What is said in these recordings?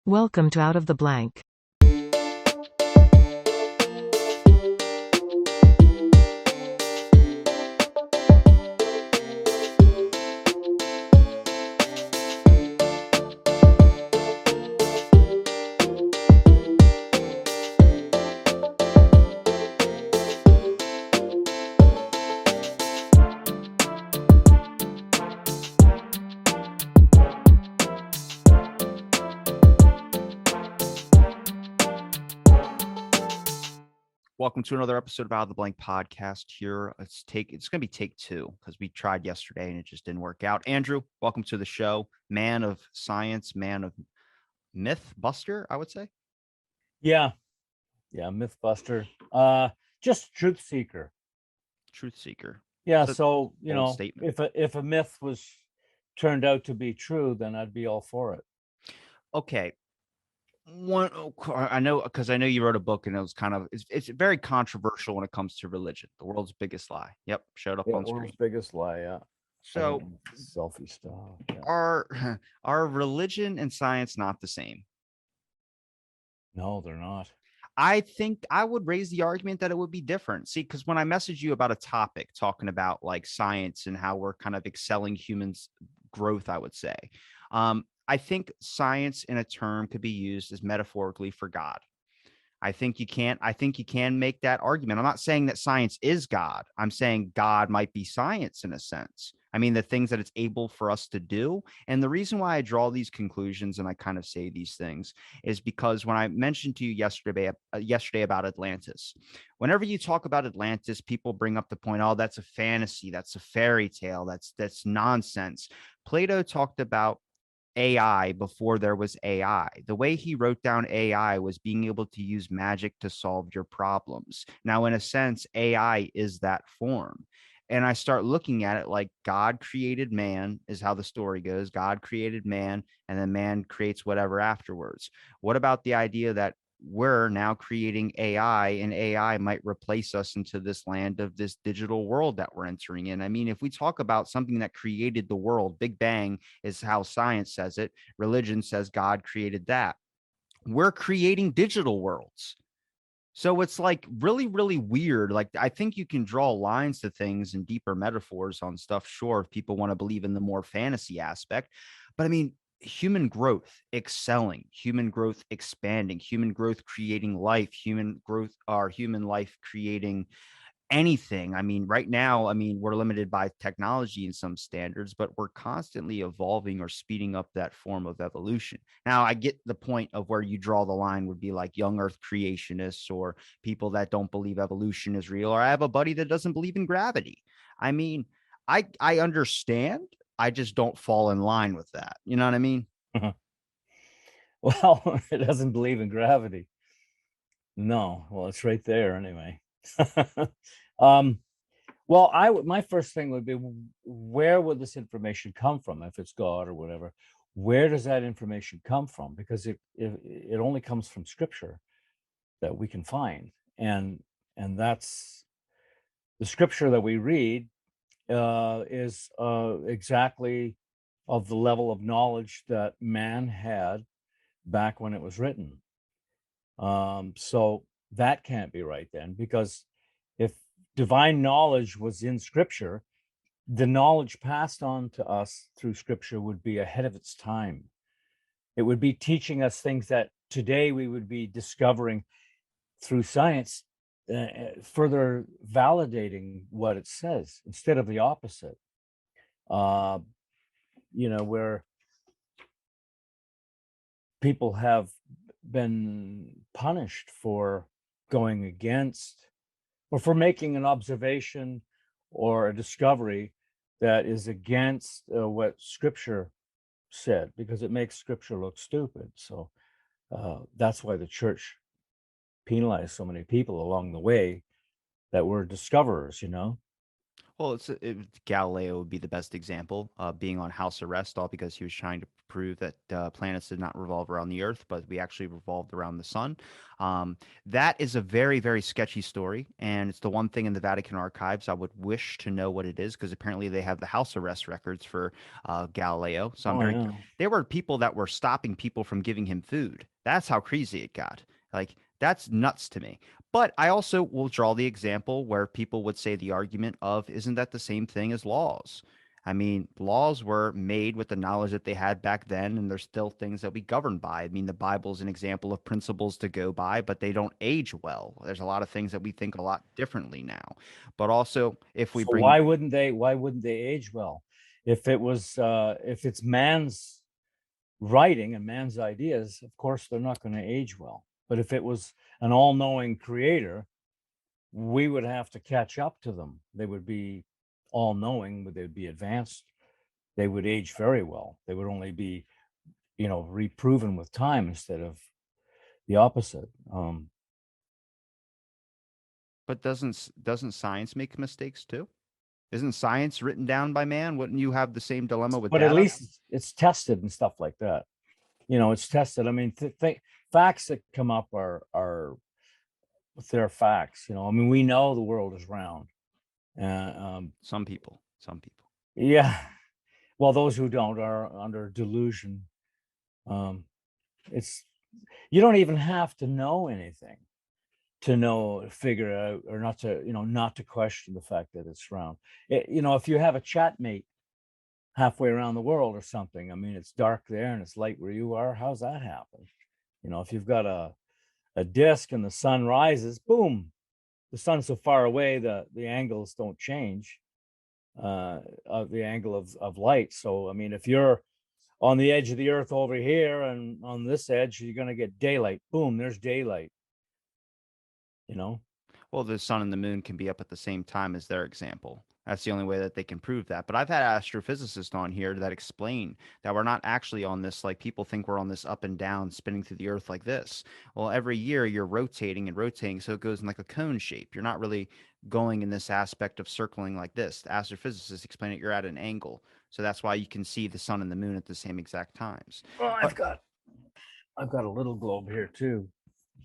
Welcome to Out of the Blank. Welcome to another episode of Out of the Blank podcast here. It's going to be take two because we tried yesterday and it just didn't work out. Andrew, welcome to the show. Man of science, man of myth buster, I would say. Yeah, Mythbuster. Just truth seeker. Truth seeker. Yeah, It's a so bold statement. if a myth was turned out to be true, then I'd be all for it. Okay. I know because I know you wrote a book and it was it's very controversial when it comes to religion. The world's biggest lie. Yep, showed up on World's screen. biggest lie. Yeah. So Selfie stuff. Yeah. are religion and science not the same? No, they're not. I think I would raise the argument that it would be different. See, because when I messaged you about a topic talking about like science and how we're kind of excelling humans' growth, I would say, I think science in a term could be used as metaphorically for God. I think you can make that argument. I'm not saying that science is God. I'm saying God might be science in a sense. I mean, the things that it's able for us to do. And the reason why I draw these conclusions and I kind of say these things is because when I mentioned to you yesterday about Atlantis, whenever you talk about Atlantis, people bring up the point, oh, that's a fantasy, that's a fairy tale, that's nonsense. Plato talked about AI before there was AI. The way he wrote down AI was being able to use magic to solve your problems. Now, in a sense, AI is that form. And I start looking at it like God created man, is how the story goes. God created man, and then man creates whatever afterwards. What about the idea that we're now creating AI and AI might replace us into this land of this digital world that we're entering in? I mean, if we talk about something that created the world, Big Bang is how science says it. Religion says God created that. We're creating digital worlds. So it's like really, really weird. Like, I think you can draw lines to things and deeper metaphors on stuff. Sure, if people want to believe in the more fantasy aspect, but I mean, human growth excelling, human growth expanding, human growth creating life, human growth, or human life creating anything. I mean, right now, I mean, we're limited by technology in some standards, but we're constantly evolving or speeding up that form of evolution. Now, I get the point of where you draw the line would be like young earth creationists or people that don't believe evolution is real. Or I have a buddy that doesn't believe in gravity. I mean, I understand. I just don't fall in line with that. You know what I mean? Well, it doesn't believe in gravity. No, well, it's right there anyway. Well, my first thing would be, where would this information come from? If it's God or whatever, where does that information come from? Because it only comes from Scripture that we can find, and that's the Scripture that we read is exactly of the level of knowledge that man had back when it was written. So that can't be right then, because if divine knowledge was in Scripture, the knowledge passed on to us through Scripture would be ahead of its time. It would be teaching us things that today we would be discovering through science, further validating what it says instead of the opposite. Where people have been punished for going against, or for making an observation or a discovery that is against what Scripture said, because it makes Scripture look stupid. So that's why the church penalized so many people along the way that were discoverers. Well, Galileo would be the best example, being on house arrest, all because he was trying to prove that planets did not revolve around the Earth, but we actually revolved around the sun. That is a very, very sketchy story, and it's the one thing in the Vatican archives I would wish to know what it is, because apparently they have the house arrest records for Galileo. So I'm Oh very. yeah. There were people that were stopping people from giving him food. That's how crazy it got. Like that's nuts to me. But I also will draw the example where people would say the argument of, isn't that the same thing as laws? I mean, laws were made with the knowledge that they had back then, and there's still things that we govern by. I mean, the Bible's an example of principles to go by, but they don't age well. There's a lot of things that we think a lot differently now. But also, if we So bring, why wouldn't they age well? If it's man's writing and man's ideas, of course they're not going to age well. But if it was an all-knowing creator, we would have to catch up to them. They would be all-knowing, but they'd be advanced. They would age very well. They would only be, reproven with time instead of the opposite. but doesn't science make mistakes too? Isn't science written down by man? Wouldn't you have the same dilemma with But at data? least it's tested and stuff like that. It's tested. I mean, facts that come up are they're facts. I mean, we know the world is round. Some people, some people. Yeah. Well, those who don't are under delusion. Um, it's You don't even have to know anything to figure out, or not to question the fact that it's round. If you have a chat mate halfway around the world or something, I mean, it's dark there and it's light where you are. How's that happen? If you've got a disc and the sun rises, boom, the sun's so far away, the angles don't change, of the angle of light. So, I mean, if you're on the edge of the earth over here and on this edge, you're going to get daylight. Boom, there's daylight, you know? Well, the sun and the moon can be up at the same time as their example. That's the only way that they can prove that. But I've had astrophysicists on here that explain that we're not actually on this, like people think we're on this up and down, spinning through the earth like this. Well, every year you're rotating and rotating, so it goes in like a cone shape. You're not really going in this aspect of circling like this. The astrophysicists explain it, you're at an angle. So that's why you can see the sun and the moon at the same exact times. Well, But I've got a little globe here too.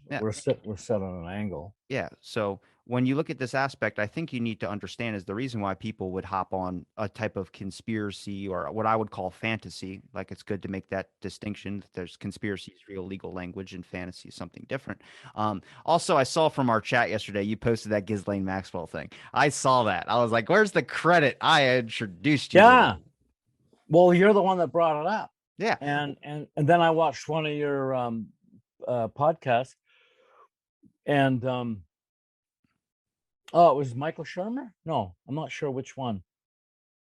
yeah, We're set on an angle. yeah. So when you look at this aspect, I think you need to understand is the reason why people would hop on a type of conspiracy or what I would call fantasy. Like it's good to make that distinction. That there's conspiracy is real legal language and fantasy is something different. Also, I saw from our chat yesterday, you posted that Ghislaine Maxwell thing. I saw that. I was like, where's the credit? I introduced you to Yeah. that. Well, you're the one that brought it up. Yeah. And then I watched one of your podcasts, and oh, it was Michael Shermer? No, I'm not sure which one.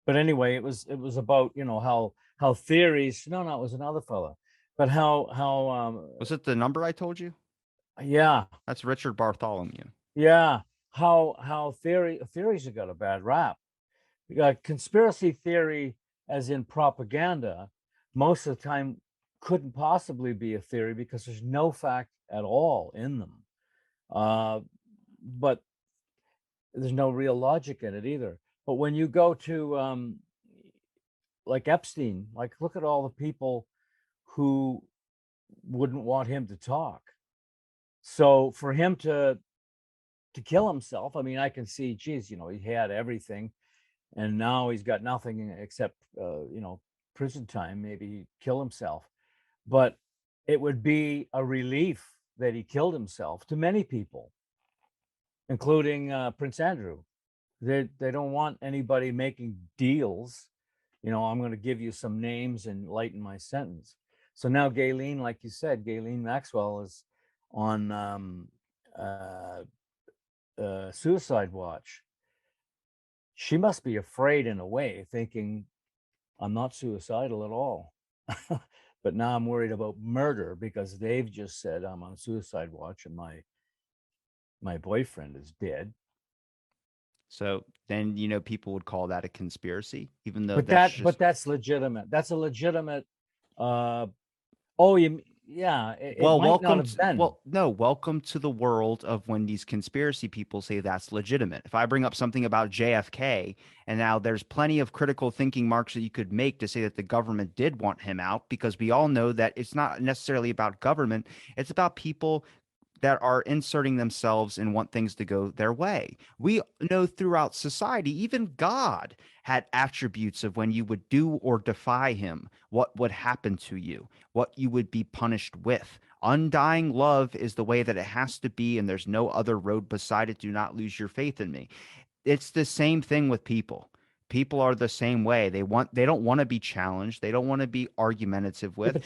But anyway, it was about, how theories, no, it was another fella. But how Was it the number I told you? yeah, That's Richard Bartholomew. yeah, how theories have got a bad rap. Conspiracy theory, as in propaganda, most of the time couldn't possibly be a theory because there's no fact at all in them. But there's no real logic in it either. But when you go to like Epstein, like look at all the people who wouldn't want him to talk. So for him to kill himself, I mean, I can see, geez, he had everything, and now he's got nothing except prison time. Maybe he'd kill himself, but it would be a relief that he killed himself to many people, including Prince Andrew. They don't want anybody making deals. I'm going to give you some names and lighten my sentence. So now Ghislaine, like you said, Ghislaine Maxwell is on suicide watch. She must be afraid in a way, thinking I'm not suicidal at all. But now I'm worried about murder because they've just said I'm on suicide watch and my boyfriend is dead. So then, people would call that a conspiracy, even though But that's that but just that's legitimate. That's a legitimate. Uh, oh, yeah, it Well, might not welcome have to been. well, no, welcome to the world of when these conspiracy people say that's legitimate. If I bring up something about JFK, and now there's plenty of critical thinking marks that you could make to say that the government did want him out, because we all know that it's not necessarily about government, it's about people that are inserting themselves and want things to go their way. We know throughout society, even God had attributes of when you would do or defy him, what would happen to you, what you would be punished with. Undying love is the way that it has to be, and there's no other road beside it. Do not lose your faith in me. It's the same thing with people. People are the same way. They don't want to be challenged. They don't want to be argumentative Yeah, with. but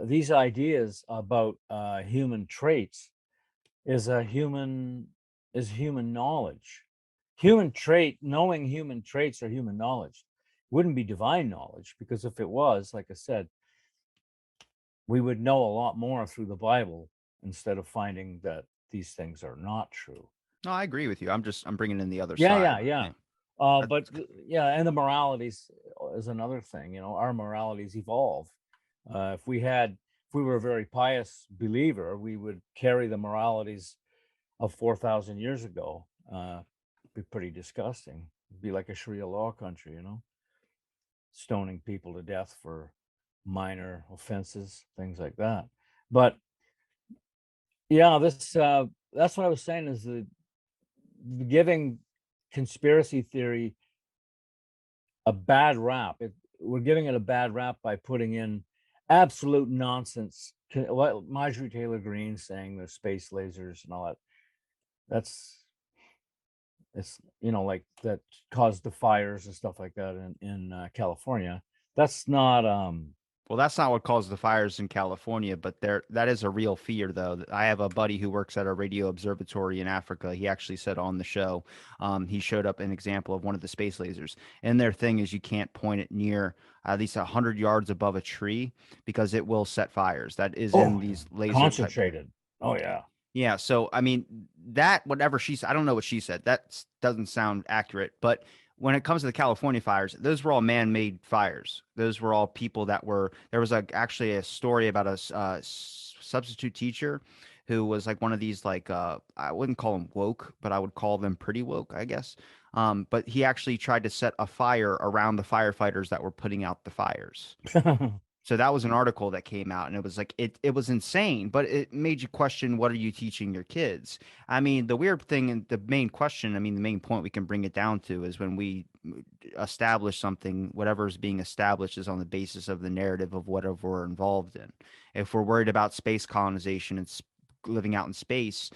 these ideas about human traits is a human is human knowledge. Knowing human traits or human knowledge wouldn't be divine knowledge, because if it was, like I said, we would know a lot more through the Bible instead of finding that these things are not true. No, I agree with you. I'm bringing in the other Yeah, side. yeah, yeah. Yeah. But That's yeah, and the moralities is another thing. You know, our moralities evolve. If we were a very pious believer, we would carry the moralities of 4,000 years ago. Be pretty disgusting. It'd be like a Sharia law country, you know, stoning people to death for minor offenses, things like that. But yeah, this that's what I was saying, is the giving conspiracy theory a bad rap. We're giving it a bad rap by putting in absolute nonsense. What Marjorie Taylor Greene saying the space lasers and all that. That's it's like that caused the fires and stuff like that in California. That's not Well, that's not what caused the fires in California, but that is a real fear, though. I have a buddy who works at a radio observatory in Africa. He actually said on the show, he showed up an example of one of the space lasers, and their thing is you can't point it near at least 100 yards above a tree because it will set fires. That is in oh these laser type. concentrated. Oh yeah. Yeah, so I mean that whatever she said, I don't know what she said. Doesn't sound accurate, but when it comes to the California fires, those were all man-made fires. Those were all people that were there was actually a story about a substitute teacher who was like one of these like I wouldn't call them woke, but I would call them pretty woke, I guess. But he actually tried to set a fire around the firefighters that were putting out the fires. So that was an article that came out, and it was like it was insane, but it made you question, what are you teaching your kids? I mean, the weird thing and the main question, I mean, the main point we can bring it down to is when we establish something, whatever is being established is on the basis of the narrative of whatever we're involved in. If we're worried about space colonization and living out in space,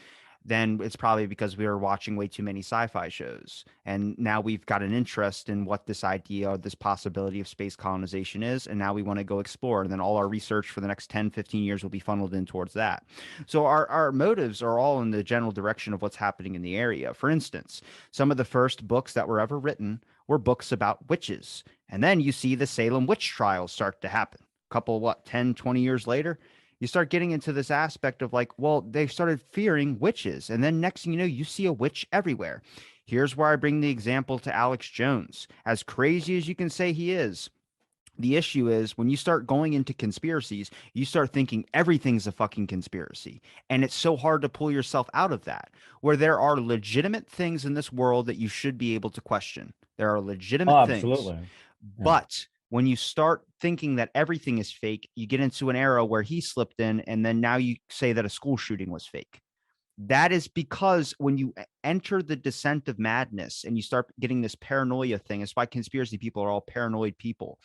then it's probably because we were watching way too many sci-fi shows. And now we've got an interest in what this idea or this possibility of space colonization is. And now we want to go explore. And then all our research for the next 10, 15 years will be funneled in towards that. So our motives are all in the general direction of what's happening in the area. For instance, some of the first books that were ever written were books about witches. And then you see the Salem witch trials start to happen. Couple, what, 10, 20 years later, you start getting into this aspect of like, well, they started fearing witches. And then next thing you know, you see a witch everywhere. Here's where I bring the example to Alex Jones. As crazy as you can say he is, the issue is when you start going into conspiracies, you start thinking everything's a fucking conspiracy. And it's so hard to pull yourself out of that, where there are legitimate things in this world that you should be able to question. There are Oh, legitimate things. absolutely. Yeah. But when you start thinking that everything is fake, you get into an era where he slipped in, and then now you say that a school shooting was fake. That is because when you enter the descent of madness and you start getting this paranoia thing, it's why conspiracy people are all paranoid people,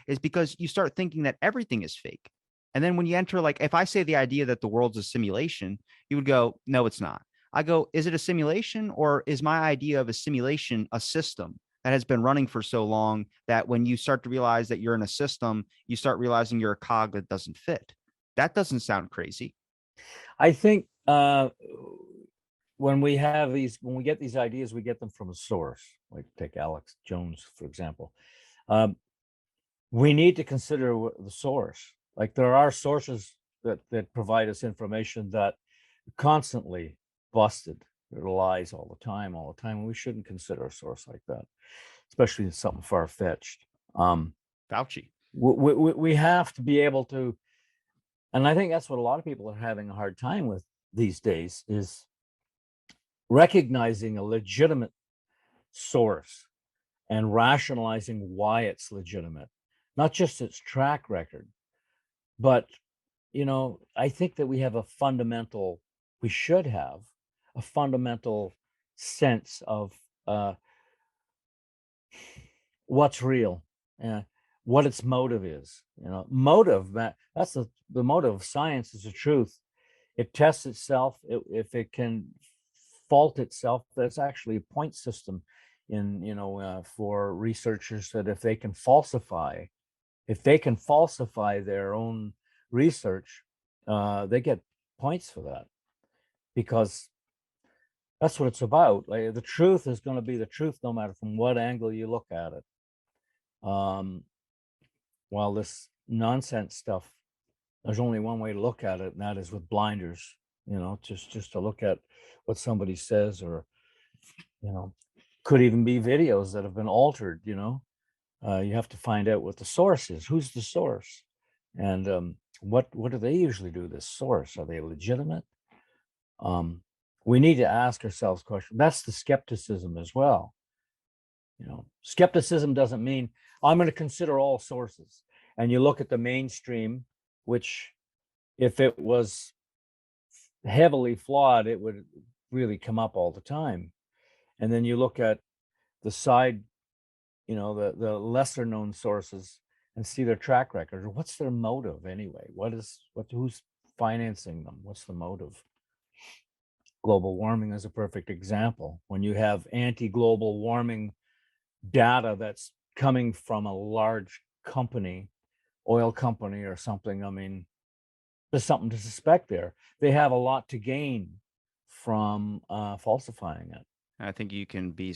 is because you start thinking that everything is fake. And then when you enter, like, if I say the idea that the world's a simulation, you would go, no, it's not. I go, is it a simulation, or is my idea of a simulation a system that has been running for so long that when you start to realize that you're in a system, you start realizing you're a cog that doesn't fit? That doesn't sound crazy. I think when we get these ideas, we get them from a source. Like take Alex Jones, for example. Um, we need to consider the source. Like there are sources that provide us information that constantly busted. There are lies all the time. And we shouldn't consider a source like that, especially something far fetched. Fauci. We have to be able to, and I think that's what a lot of people are having a hard time with these days, is recognizing a legitimate source and rationalizing why it's legitimate, not just its track record, but I think that we should have a fundamental sense of uh, what's real, uh, what its motive is. Motive, that's the motive of science, is the truth. It tests itself. If it can fault itself, that's actually a point system for researchers, that if they can falsify their own research, they get points for that, because that's what it's about. Like, the truth is going to be the truth no matter from what angle you look at it. Um, while this nonsense stuff, there's only one way to look at it, and that is with blinders. Just to look at what somebody says, or you know, could even be videos that have been altered. You have to find out what the source is. Who's the source? And what do they usually do? This source, are they legitimate? We need to ask ourselves questions. That's the skepticism as well. Skepticism doesn't mean I'm going to consider all sources. And you look at the mainstream, which, if it was heavily flawed, it would really come up all the time. And then you look at the side, the lesser known sources, and see their track record. What's their motive anyway? Who's financing them? What's the motive? Global warming is a perfect example. When you have anti-global warming data that's coming from a large company, oil company or something, I mean, there's something to suspect there. They have a lot to gain from falsifying it. I think you can be,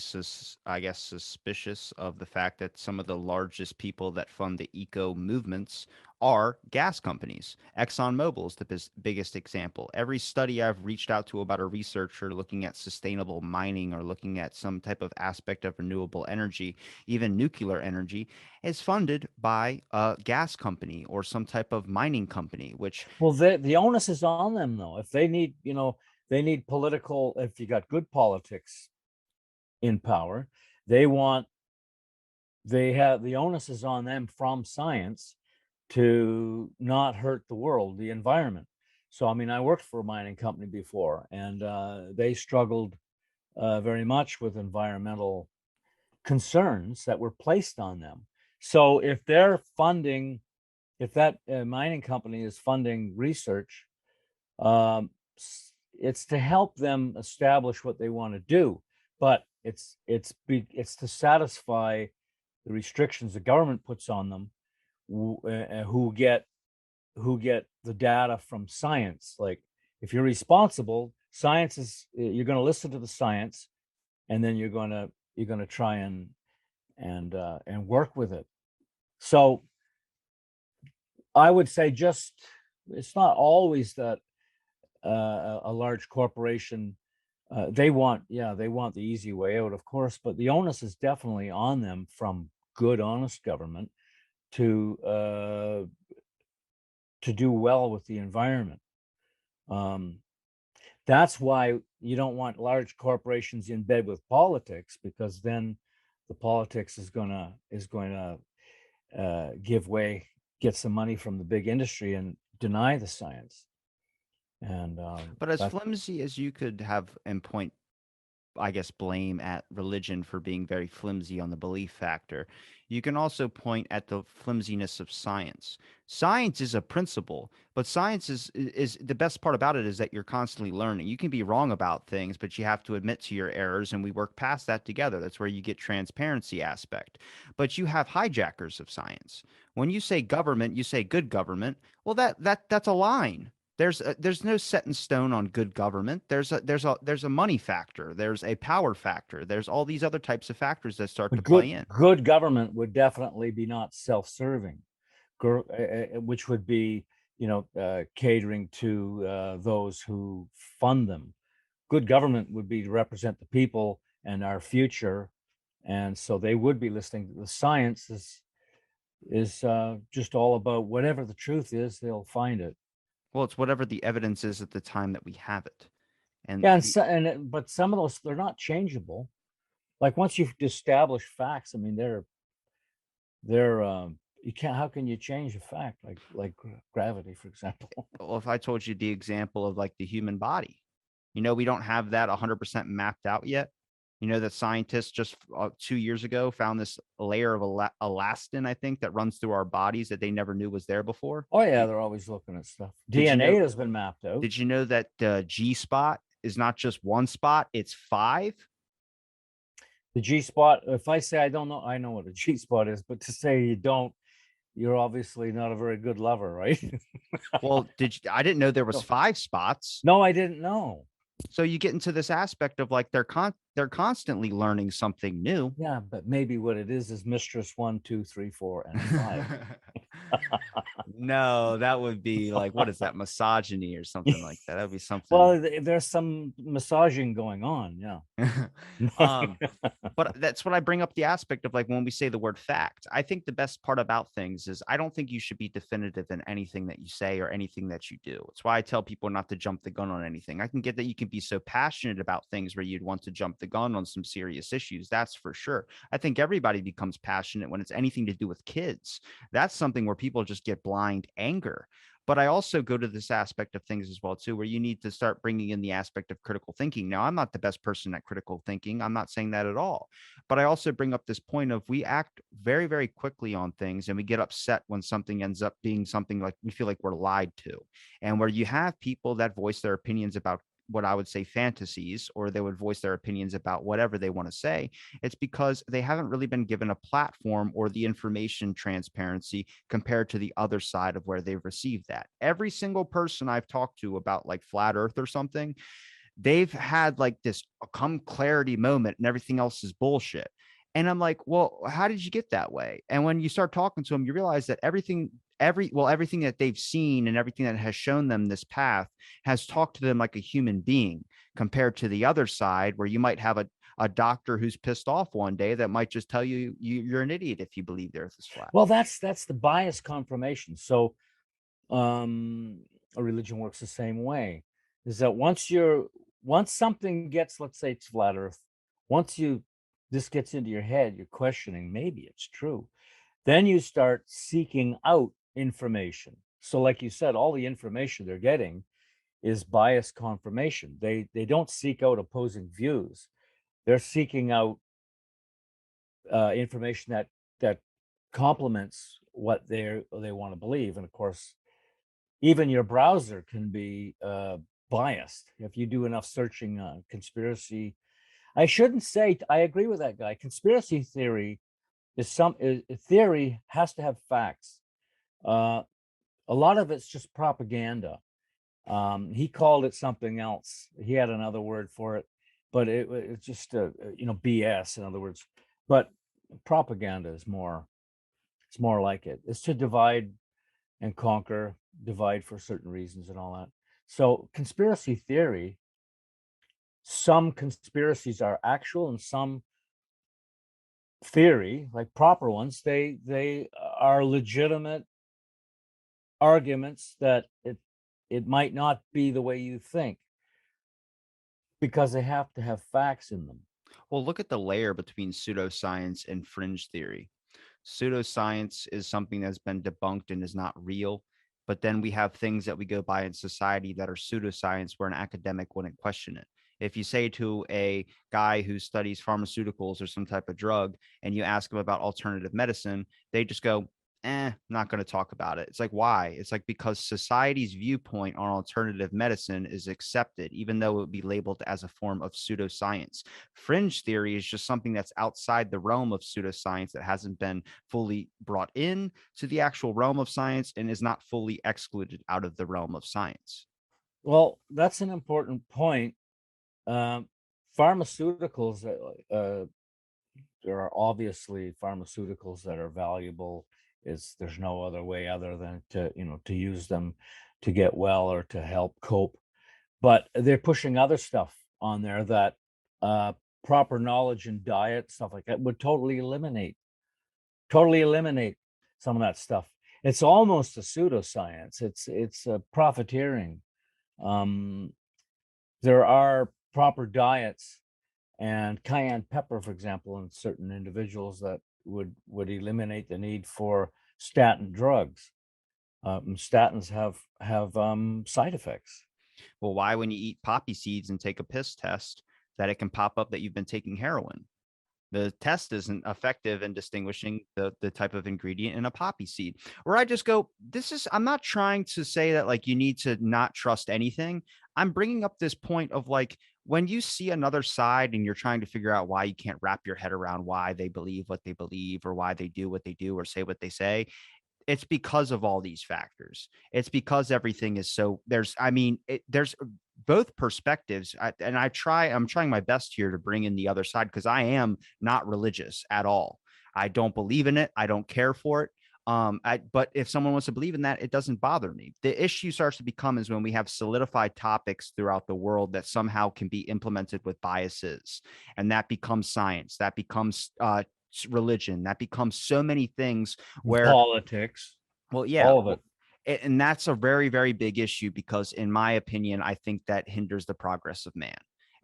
I guess, suspicious of the fact that some of the largest people that fund the eco movements are gas companies. ExxonMobil is the biggest example. Every study I've reached out to about a researcher looking at sustainable mining or looking at some type of aspect of renewable energy, even nuclear energy, is funded by a gas company or some type of mining company, which Well, the onus is on them, though. If they need, they need political. If you got good politics in power, they want they have the onus is on them from science to not hurt the world, the environment. So, I mean, I worked for a mining company before, and they struggled very much with environmental concerns that were placed on them. So, if that mining company is funding research, um, it's to help them establish what they want to do, but it's to satisfy the restrictions the government puts on them, who get the data from science. Like, if you're responsible, science is you're going to listen to the science, and then you're going to try and work with it. So I would say, just it's not always that a large corporation, they want the easy way out, of course, but the onus is definitely on them from good, honest government to do well with the environment. Um, that's why you don't want large corporations in bed with politics, because then the politics is going to give way, get some money from the big industry, and deny the science. And but as that flimsy as you could have and point, I guess, blame at religion for being very flimsy on the belief factor, you can also point at the flimsiness of science. Science is a principle, but science is the best part about it is that you're constantly learning. You can be wrong about things, but you have to admit to your errors, and we work past that together. That's where you get transparency aspect. But you have hijackers of science. When you say government, you say good government. Well, that's a line. There's no set in stone on good government. There's a money factor. There's a power factor. There's all these other types of factors that start to But play good in. good government would definitely be not self-serving, which would be, catering to those who fund them. Good government would be to represent the people and our future, and so they would be listening to the science. is just all about whatever the truth is, they'll find it. Well, it's whatever the evidence is at the time that we have it. And Yeah, and the, but some of those, they're not changeable. Like once you've established facts, I mean, they're you can't. How can you change a fact like gravity, for example? well, if I told you the example of like the human body, we don't have that 100% mapped out yet. That scientists just 2 years ago found this layer of elastin, I think, that runs through our bodies that they never knew was there before. Oh yeah, they're always looking at stuff. Did you DNA know? has been mapped out. Did you know that the G spot is not just one spot; it's five? The G spot. If I say I don't know, I know what a G spot is, but to say you don't, you're obviously not a very good lover, right? Well, I didn't know there was No, five spots. no, I didn't know. So you get into this aspect of like they're constantly learning something new. Yeah, but maybe what it is mistress 1, 2, 3, 4, and 5. No, that would be like, what is that, misogyny or something like that? That would be something. Well, there's some massaging going on. Yeah. um, but that's what I bring up the aspect of like when we say the word fact. I think the best part about things is I don't think you should be definitive in anything that you say or anything that you do. It's why I tell people not to jump the gun on anything. I can get that you can be so passionate about things where you'd want to jump the gun on some serious issues. That's for sure. I think everybody becomes passionate when it's anything to do with kids. That's something where people just get blind anger. But I also go to this aspect of things as well too, where you need to start bringing in the aspect of critical thinking. Now, I'm not the best person at critical thinking. I'm not saying that at all. But I also bring up this point of we act very, very quickly on things and we get upset when something ends up being something like we feel like we're lied to. And where you have people that voice their opinions about what I would say fantasies, or they would voice their opinions about whatever they want to say, it's because they haven't really been given a platform or the information transparency compared to the other side of where they've received that. Every single person I've talked to about like flat earth or something, they've had like this come clarity moment and everything else is bullshit. And I'm like, well, how did you get that way? And when you start talking to them, you realize that everything that they've seen and everything that has shown them this path has talked to them like a human being compared to the other side where you might have a doctor who's pissed off one day that might just tell you're an idiot if you believe the earth is flat. Well, that's the bias confirmation. So a religion works the same way. Is that once something gets, let's say it's flat earth, once this gets into your head, you're questioning, maybe it's true. Then you start seeking out information. So like you said, all the information they're getting is bias confirmation. They don't seek out opposing views. They're seeking out information that complements what they want to believe. And of course, even your browser can be biased if you do enough searching on conspiracy. I shouldn't say I agree with that guy. Conspiracy theory theory has to have facts. Uh, a lot of it's just propaganda. He called it something else. He had another word for it, but it's just BS. In other words, but propaganda is more. It's more like it. It's to divide and conquer, divide for certain reasons and all that. So conspiracy theory, some conspiracies are actual and some theory, like proper ones, they are legitimate arguments that it might not be the way you think because they have to have facts in them. Well, look at the layer between pseudoscience and fringe theory. Pseudoscience is something that's been debunked and is not real. But then we have things that we go by in society that are pseudoscience where an academic wouldn't question it. If you say to a guy who studies pharmaceuticals or some type of drug and you ask him about alternative medicine, they just go, not going to talk about it. It's like, why? It's like because society's viewpoint on alternative medicine is accepted, even though it would be labeled as a form of pseudoscience. Fringe theory is just something that's outside the realm of pseudoscience that hasn't been fully brought in to the actual realm of science and is not fully excluded out of the realm of science. Well, that's an important point. Um, Pharmaceuticals, there are obviously pharmaceuticals that are valuable. There's no other way other than to use them to get well or to help cope. But they're pushing other stuff on there that proper knowledge and diet, stuff like that, would totally eliminate. Totally eliminate. some of that stuff. It's almost a pseudoscience. It's a profiteering. Um, there are proper diets and cayenne pepper, for example, in certain individuals that would eliminate the need for statin drugs. Statins have side effects. Well, why, when you eat poppy seeds and take a piss test, that it can pop up that you've been taking heroin? The test isn't effective in distinguishing the type of ingredient in a poppy seed. Where I just go, I'm not trying to say that like you need to not trust anything. I'm bringing up this point of like, when you see another side and you're trying to figure out why you can't wrap your head around why they believe what they believe or why they do what they do or say what they say, it's because of all these factors. It's because everything is so there's both perspectives. I'm trying my best here to bring in the other side because I am not religious at all. I don't believe in it. I don't care for it. But if someone wants to believe in that, it doesn't bother me. The issue starts to become is when we have solidified topics throughout the world that somehow can be implemented with biases, and that becomes science, that becomes religion, that becomes so many things where, Politics, well, yeah, all of it. well, and that's a very, very big issue because, in my opinion, I think that hinders the progress of man.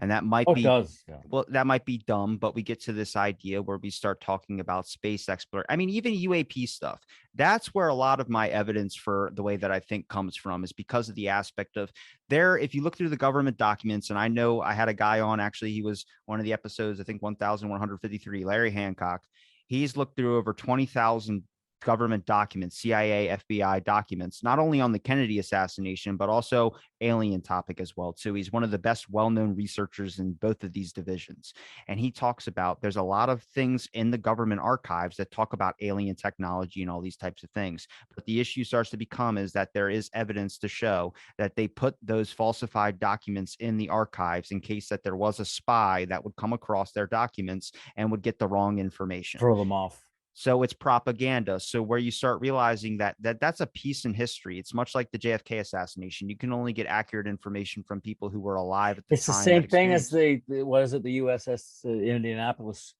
And that might Oh, it be, does. Yeah. well, that might be dumb, but we get to this idea where we start talking about space exploration. I mean, even UAP stuff. That's where a lot of my evidence for the way that I think comes from, is because of the aspect of there. If you look through the government documents, and I know I had a guy on, actually, he was one of the episodes, I think 1153, Larry Hancock. He's looked through over 20,000 government documents, CIA, FBI documents, not only on the Kennedy assassination, but also alien topic as well, too. He's one of the best well-known researchers in both of these divisions. And he talks about there's a lot of things in the government archives that talk about alien technology and all these types of things. But the issue starts to become is that there is evidence to show that they put those falsified documents in the archives in case that there was a spy that would come across their documents and would get the wrong information. Throw them off. So it's propaganda. So where you start realizing that's a piece in history. It's much like the JFK assassination. You can only get accurate information from people who were alive at the It's the time that same thing as experienced. the was it the USS Indianapolis,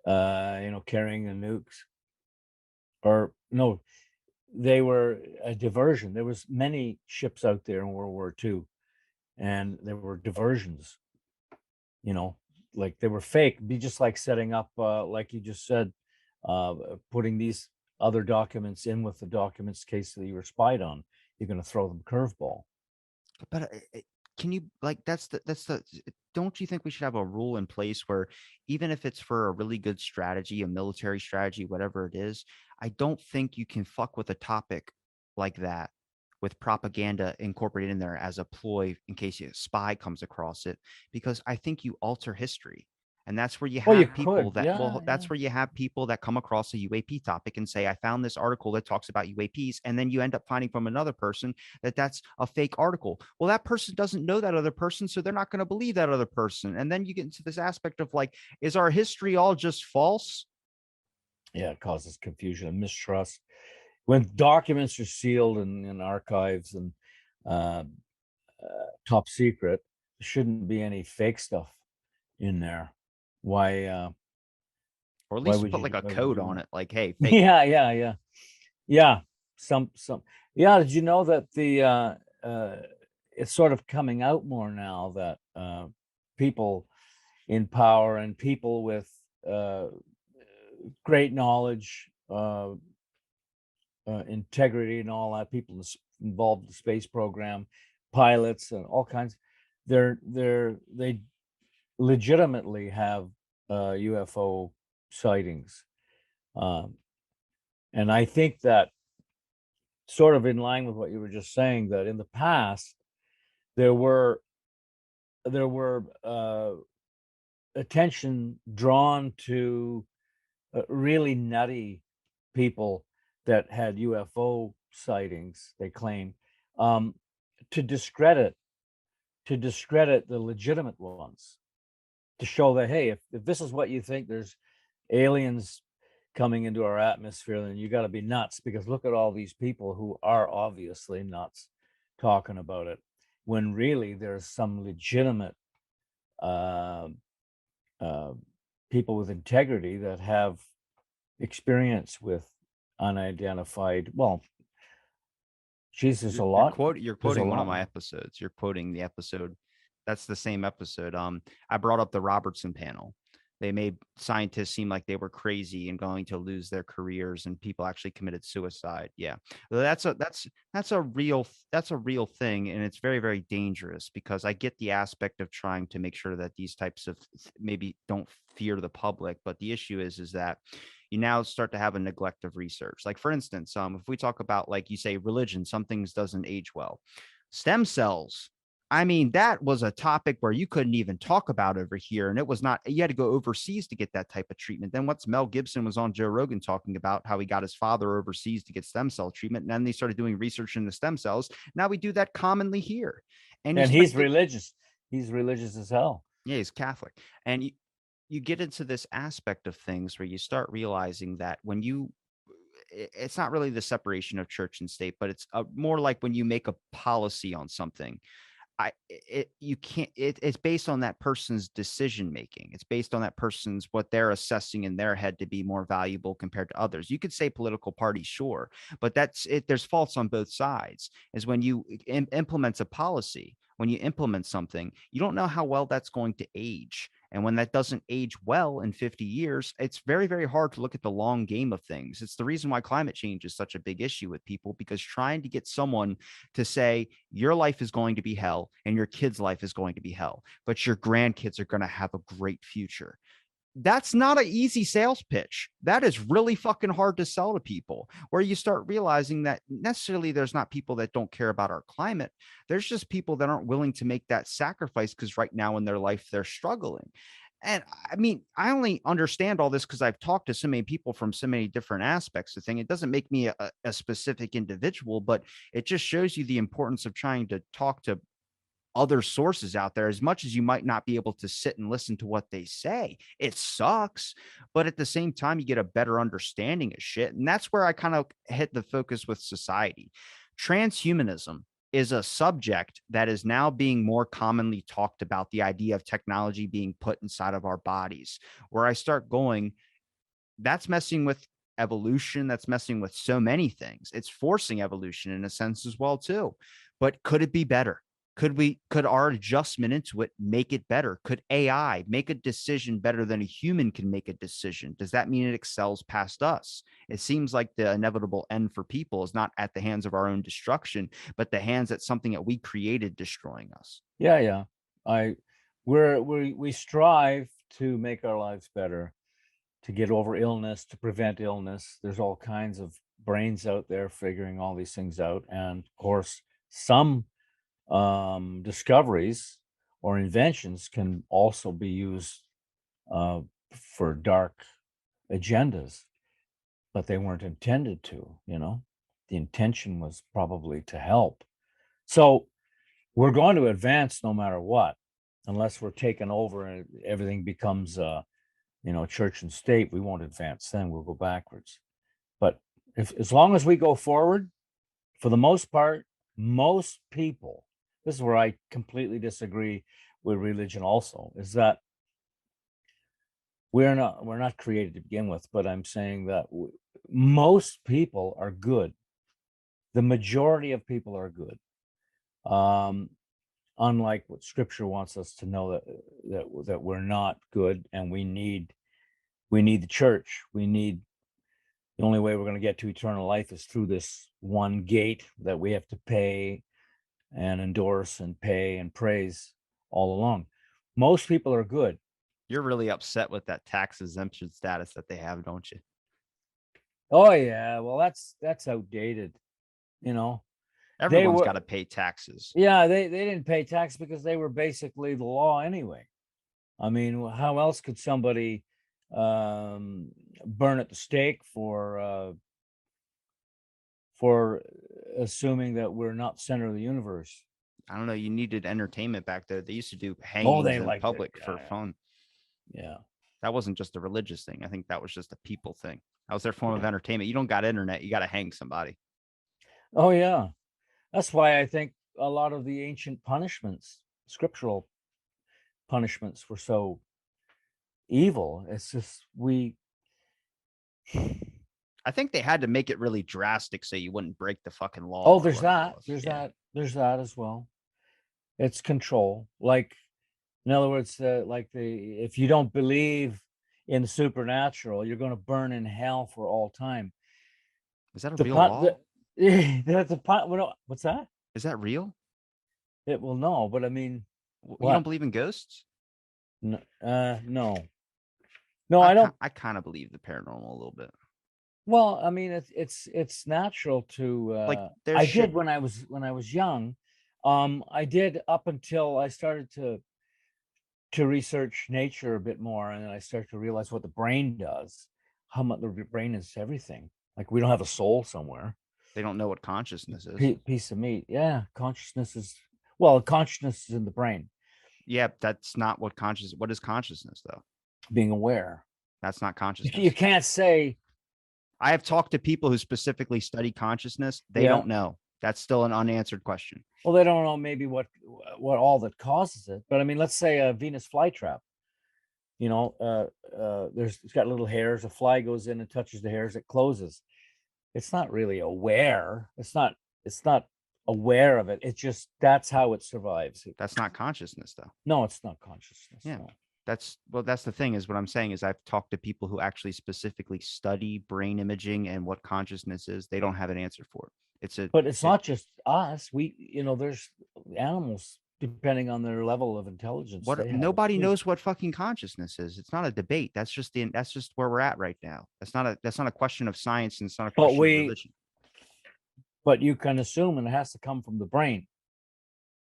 carrying the nukes, or no, they were a diversion. There was many ships out there in World War II, and there were diversions. You know, like they were fake. Be just like setting up, like you just said, putting these other documents in with the documents case that you were spied on. You're going to throw them curveball. But can you, like, don't you think we should have a rule in place where even if it's for a really good strategy, a military strategy, whatever it is, I don't think you can fuck with a topic like that with propaganda incorporated in there as a ploy in case a spy comes across it, because I think you alter history. And that's where you Well, you have people could, that, yeah, well, yeah. that's where you have people that come across a UAP topic and say, I found this article that talks about UAPs. And then you end up finding from another person that that's a fake article. Well, that person doesn't know that other person, so they're not going to believe that other person. And then you get into this aspect of like, is our history all just false? Yeah, it causes confusion and mistrust. When documents are sealed in archives and uh, top secret, there shouldn't be any fake stuff in there. Why? Or at Why least would put you? like a Why would you code do on that? it, like, hey, fake. Yeah, yeah, yeah, yeah. Some. Yeah. Did you know that uh, it's sort of coming out more now that people in power and people with uh, great knowledge, integrity, and all that, people involved in the space program, pilots, and all kinds. They legitimately have UFO sightings, um, and I think that sort of in line with what you were just saying, that in the past there were attention drawn to really nutty people that had UFO sightings, they claim, um, to discredit the legitimate ones, to show that, hey, if this is what you think, there's aliens coming into our atmosphere, then you got to be nuts, because look at all these people who are obviously nuts talking about it, when really there's some legitimate uh, uh, people with integrity that have experience with unidentified. Well, Jesus, You're a you're lot. quote you're There's a quoting one of lot my more. episodes. You're quoting the episode. That's the same episode. I brought up the Robertson panel. They made scientists seem like they were crazy and going to lose their careers, and people actually committed suicide. Yeah, well, that's a real thing, and it's very very dangerous because I get the aspect of trying to make sure that these types of maybe don't fear the public, but the issue is that you now start to have a neglect of research. Like for instance, if we talk about like you say religion, some things doesn't age well. Stem cells. I mean, that was a topic where you couldn't even talk about over here. And it was not, you had to go overseas to get that type of treatment. Then once Mel Gibson was on Joe Rogan talking about how he got his father overseas to get stem cell treatment, and then they started doing research into stem cells. Now we do that commonly here. And you And start he's to get, religious. He's religious as hell. yeah, he's Catholic. And you get into this aspect of things where you start realizing that when you it's not really the separation of church and state, but it's more like when you make a policy on something. You can't. It's based on that person's decision making. It's based on that person's what they're assessing in their head to be more valuable compared to others. You could say political party, sure, but that's it. There's faults on both sides. Is when you implement a policy, when you implement something, you don't know how well that's going to age. And when that doesn't age well in 50 years, it's very, very hard to look at the long game of things. It's the reason why climate change is such a big issue with people, because trying to get someone to say your life is going to be hell and your kid's life is going to be hell, but your grandkids are going to have a great future. That's not an easy sales pitch. That is really fucking hard to sell to people, where you start realizing that necessarily there's not people that don't care about our climate. There's just people that aren't willing to make that sacrifice because right now in their life they're struggling. And I mean, I only understand all this because I've talked to so many people from so many different aspects of thing. It doesn't make me a specific individual, but it just shows you the importance of trying to talk to other sources out there. As much as you might not be able to sit and listen to what they say, it sucks, but at the same time you get a better understanding of shit. And that's where I kind of hit the focus with society. Transhumanism is a subject that is now being more commonly talked about, the idea of technology being put inside of our bodies, where I start going, that's messing with evolution. That's messing with so many things. It's forcing evolution in a sense as well too. But could it be better? Could our adjustment into it make it better? Could AI make a decision better than a human can make a decision? Does that mean it excels past us? It seems like the inevitable end for people is not at the hands of our own destruction, but the hands at something that we created destroying us. Yeah, yeah. I we strive to make our lives better, to get over illness, to prevent illness. There's all kinds of brains out there figuring all these things out. And of course, some discoveries or inventions can also be used uh, for dark agendas, but they weren't intended to, you know. The intention was probably to help. So we're going to advance no matter what, unless we're taken over and everything becomes, church and state. We won't advance then, we'll go backwards. But if as long as we go forward, for the most part, most people, this is where I completely disagree with religion also, is that we're not created to begin with, but I'm saying that most people are good. The majority of people are good. Um, Unlike what scripture wants us to know, that we're not good, and we need the church. We need The only way we're going to get to eternal life is through this one gate that we have to pay and endorse and pay and praise all along. Most people are good. You're really upset with that tax exemption status that they have, don't you? Oh yeah, well that's outdated. You know, they Everyone's got were to pay taxes. yeah, they didn't pay tax because they were basically the law anyway. I mean, how else could somebody um, burn at the stake for assuming that we're not center of the universe? I don't know. You needed entertainment back there. They used to do Oh, hangings they in liked it. public for Yeah, fun. yeah, yeah, That wasn't just a religious thing. I think that was just a people thing. That was their form of yeah. entertainment. You don't got internet. You got to hang somebody. Oh, yeah. That's why I think a lot of the ancient punishments, scriptural punishments, were so evil. It's just I think they had to make it really drastic so you wouldn't break the fucking law Oh, or there's whatever it that. was. There's Yeah. that. There's that as well. It's control. Like, in other words, like the if you don't believe in the supernatural, you're going to burn in hell for all time. Is that a The real pun, law? that's a pun. What's that? Is that real? It will know, but I mean, You don't what? believe in ghosts? No, no, no. I don't. I kind of believe the paranormal a little bit. Well, I mean, it's natural to. Like there's I did shit. when I was young. I did up until I started to research nature a bit more, and then I started to realize what the brain does. How much the brain is everything. Like we don't have a soul somewhere. They don't know what consciousness is. Piece of meat. Yeah, consciousness is well, consciousness is in the brain. Yeah, that's not what conscious. What is consciousness though? Being aware. That's not You consciousness. can't say, I have talked to people who specifically study consciousness. They yeah. don't know. That's still an unanswered question. Well, they don't know maybe what all that causes it. But I mean, let's say a Venus flytrap. It's got little hairs. A fly goes in and touches the hairs. It closes. It's not really aware. It's not aware of it. It's just that's how it survives. That's not consciousness though. No, it's not consciousness. Yeah. No. That's the thing is what I'm saying is I've talked to people who actually specifically study brain imaging and what consciousness is. They don't have an answer for it. But it's not just us. There's animals, depending on their level of intelligence, What they have it nobody too. knows what fucking consciousness is. It's not a debate. That's just where we're at right now. That's not a question of science and it's not a But question of religion. but you can assume it has to come from the brain.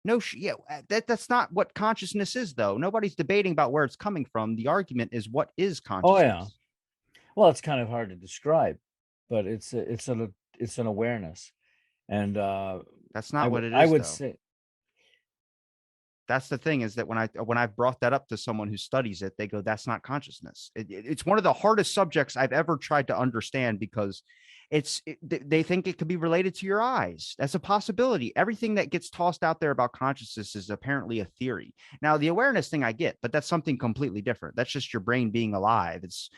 No, yeah, that's not what consciousness is, though. Nobody's debating about where it's coming from. The argument is what is Oh yeah. consciousness. Well, it's kind of hard to describe, but it's an awareness, and That's I not what would it I is, would though. say, That's the thing is that when I've brought that up to someone who studies it, they go, "That's not consciousness." It's one of the hardest subjects I've ever tried to understand because they think it could be related to your eyes. That's a possibility. Everything that gets tossed out there about consciousness is apparently a theory. Now, the awareness thing I get, but that's something completely different. That's just your brain being alive. It's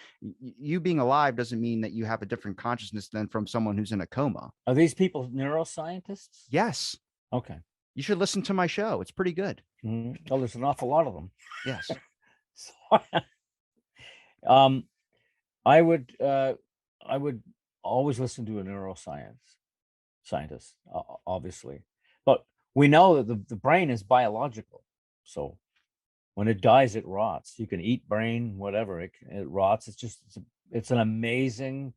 you being alive doesn't mean that you have a different consciousness than from someone who's in a coma. are these people neuroscientists? Yes, Okay. you should listen to my show. It's pretty good. Oh, there's an awful lot of them. Yes. So, um, I would I would always listen to a neuroscience scientist, obviously, but we know that the brain is biological. So when it dies, it rots. You can eat brain, whatever, it rots. It's an amazing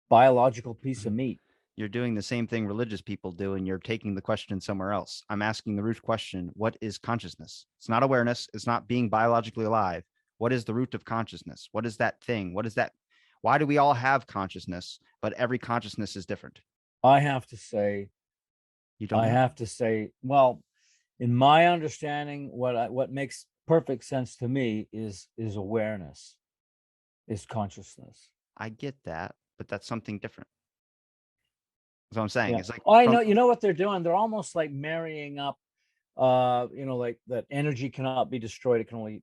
biological piece of meat. You're doing the same thing religious people do, and you're taking the question somewhere else. I'm asking the root question: what is consciousness? It's not awareness. It's not being biologically alive. What is the root of consciousness? What is that thing? What is that? Why do we all have consciousness, but every consciousness is different? I have to say, You don't know. well, in my understanding, what makes perfect sense to me is awareness, is consciousness. I get that, but that's something different. That's what I'm saying. Yeah. It's like Oh, I know. from You know what they're doing? They're almost like marrying up, like that energy cannot be destroyed. It can only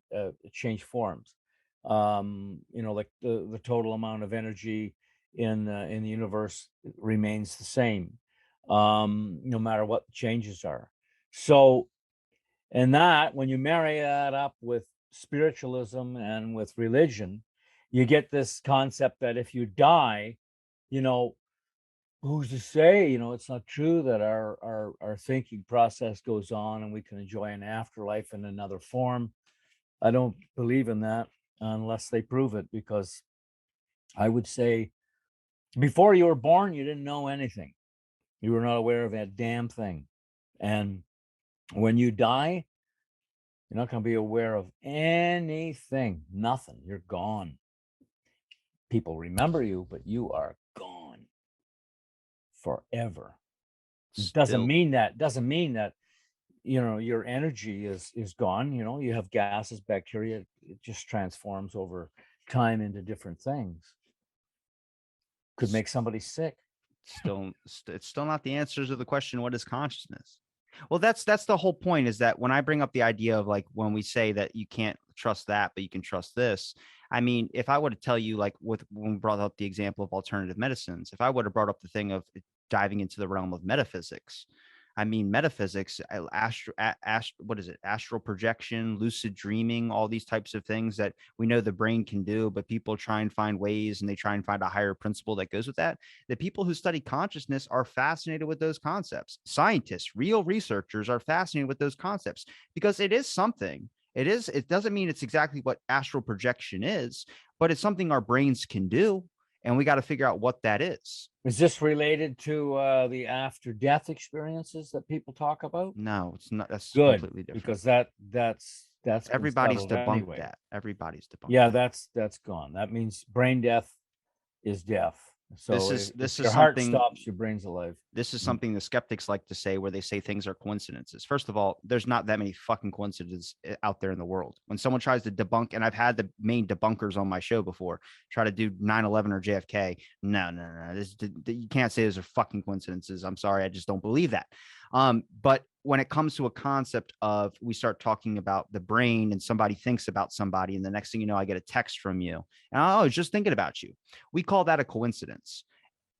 change forms. Like the total amount of energy in the universe remains the same, no matter what the changes are. So, and that when you marry that up with spiritualism and with religion, you get this concept that if you die, you know, who's to say, it's not true that our thinking process goes on and we can enjoy an afterlife in another form. I don't believe in that unless they prove it, because I would say before you were born, you didn't know anything. You were not aware of that damn thing. And when you die, you're not going to be aware of anything, nothing. You're gone. People remember you, but you are gone forever. Doesn't still, mean that your energy is gone. You have gases, bacteria. It just transforms over time into different things. Could make somebody sick. it's still not the answer to the question: what is consciousness? Well, that's the whole point, is that when I bring up the idea of like when we say that you can't trust that, but you can trust this. I mean, if I were to tell you, like with when we brought up the example of alternative medicines, if I would have brought up the thing of diving into the realm of metaphysics, I mean, metaphysics, what is it? Astral projection, lucid dreaming, all these types of things that we know the brain can do, but people try and find ways and they try and find a higher principle that goes with that. The people who study consciousness are fascinated with those concepts. Scientists, real researchers are fascinated with those concepts because it is something. It doesn't mean it's exactly what astral projection is, but it's something our brains can do. And we got to figure out what that is. Is this related to the after death experiences that people talk about? No, it's not. That's Good, completely different. because that's been Everybody's settled debunked anyway. that. Everybody's debunked Yeah, that. that's gone. That means brain death is death. This So is if this is your heart something stops, your brain's alive. this is Mm. something the skeptics like to say, where they say things are coincidences. First of all, there's not that many fucking coincidences out there in the world. When someone tries to debunk, and I've had the main debunkers on my show before try to do 9/11 or JFK. No, no, no. You can't say those are fucking coincidences. I'm sorry. I just don't believe that. But when it comes to a concept of we start talking about the brain and somebody thinks about somebody, and the next thing you know, I get a text from you. And I was just thinking about you. We call that a coincidence.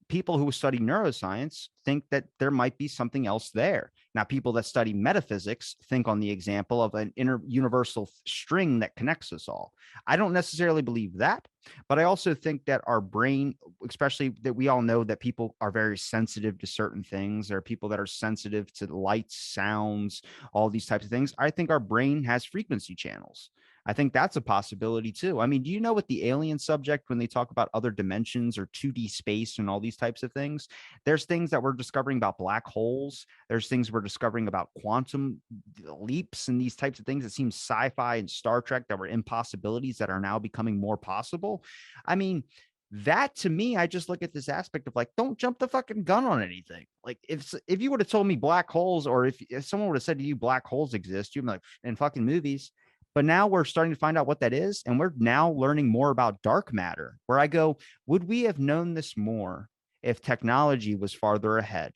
People who study neuroscience think that there might be something else there. Now, people that study metaphysics think on the example of an inner universal string that connects us all. I don't necessarily believe that, but I also think that our brain, especially that we all know that people are very sensitive to certain things. There are people that are sensitive to lights, sounds, all these types of things. I think our brain has frequency channels. I think that's a possibility too. I mean, do you know what the alien subject, when they talk about other dimensions or 2D space and all these types of things? There's things that we're discovering about black holes. There's things we're discovering about quantum leaps and these types of things that seem sci-fi and Star Trek that were impossibilities that are now becoming more possible. I mean, that to me, I just look at this aspect of like, don't jump the fucking gun on anything. Like if you would have told me black holes, or if someone would have said to you black holes exist, you'd be like, in fucking movies. But now we're starting to find out what that is. And we're now learning more about dark matter, where I go, would we have known this more if technology was farther ahead?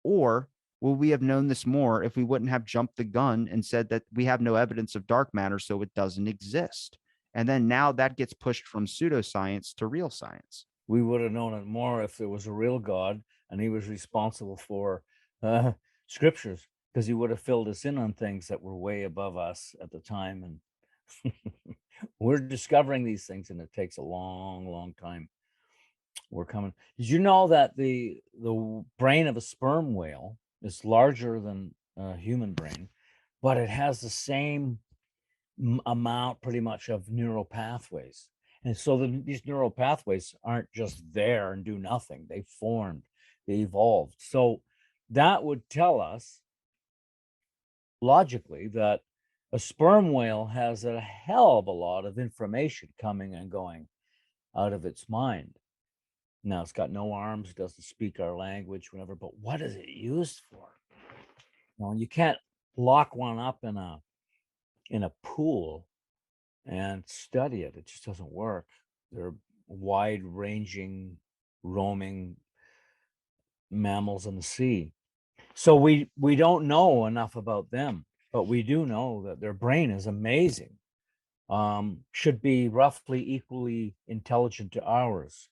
Or will we have known this more if we wouldn't have jumped the gun and said that we have no evidence of dark matter, so it doesn't exist? And then now that gets pushed from pseudoscience to real science. We would have known it more if there was a real God and he was responsible for uh, scriptures, because he would have filled us in on things that were way above us at the time. And we're discovering these things, and it takes a long, long time. We're coming. Did you know that the brain of a sperm whale is larger than a human brain, but it has the same amount, pretty much, of neural pathways? And so these neural pathways aren't just there and do nothing. They formed, they evolved. So that would tell us logically that a sperm whale has a hell of a lot of information coming and going out of its mind. Now, it's got no arms, it doesn't speak our language, whatever, but what is it used for? You can't lock one up in a pool and study it. It just doesn't work. They're wide-ranging, roaming mammals in the sea. So we don't know enough about them, but we do know that their brain is amazing. Should be roughly equally intelligent to ours.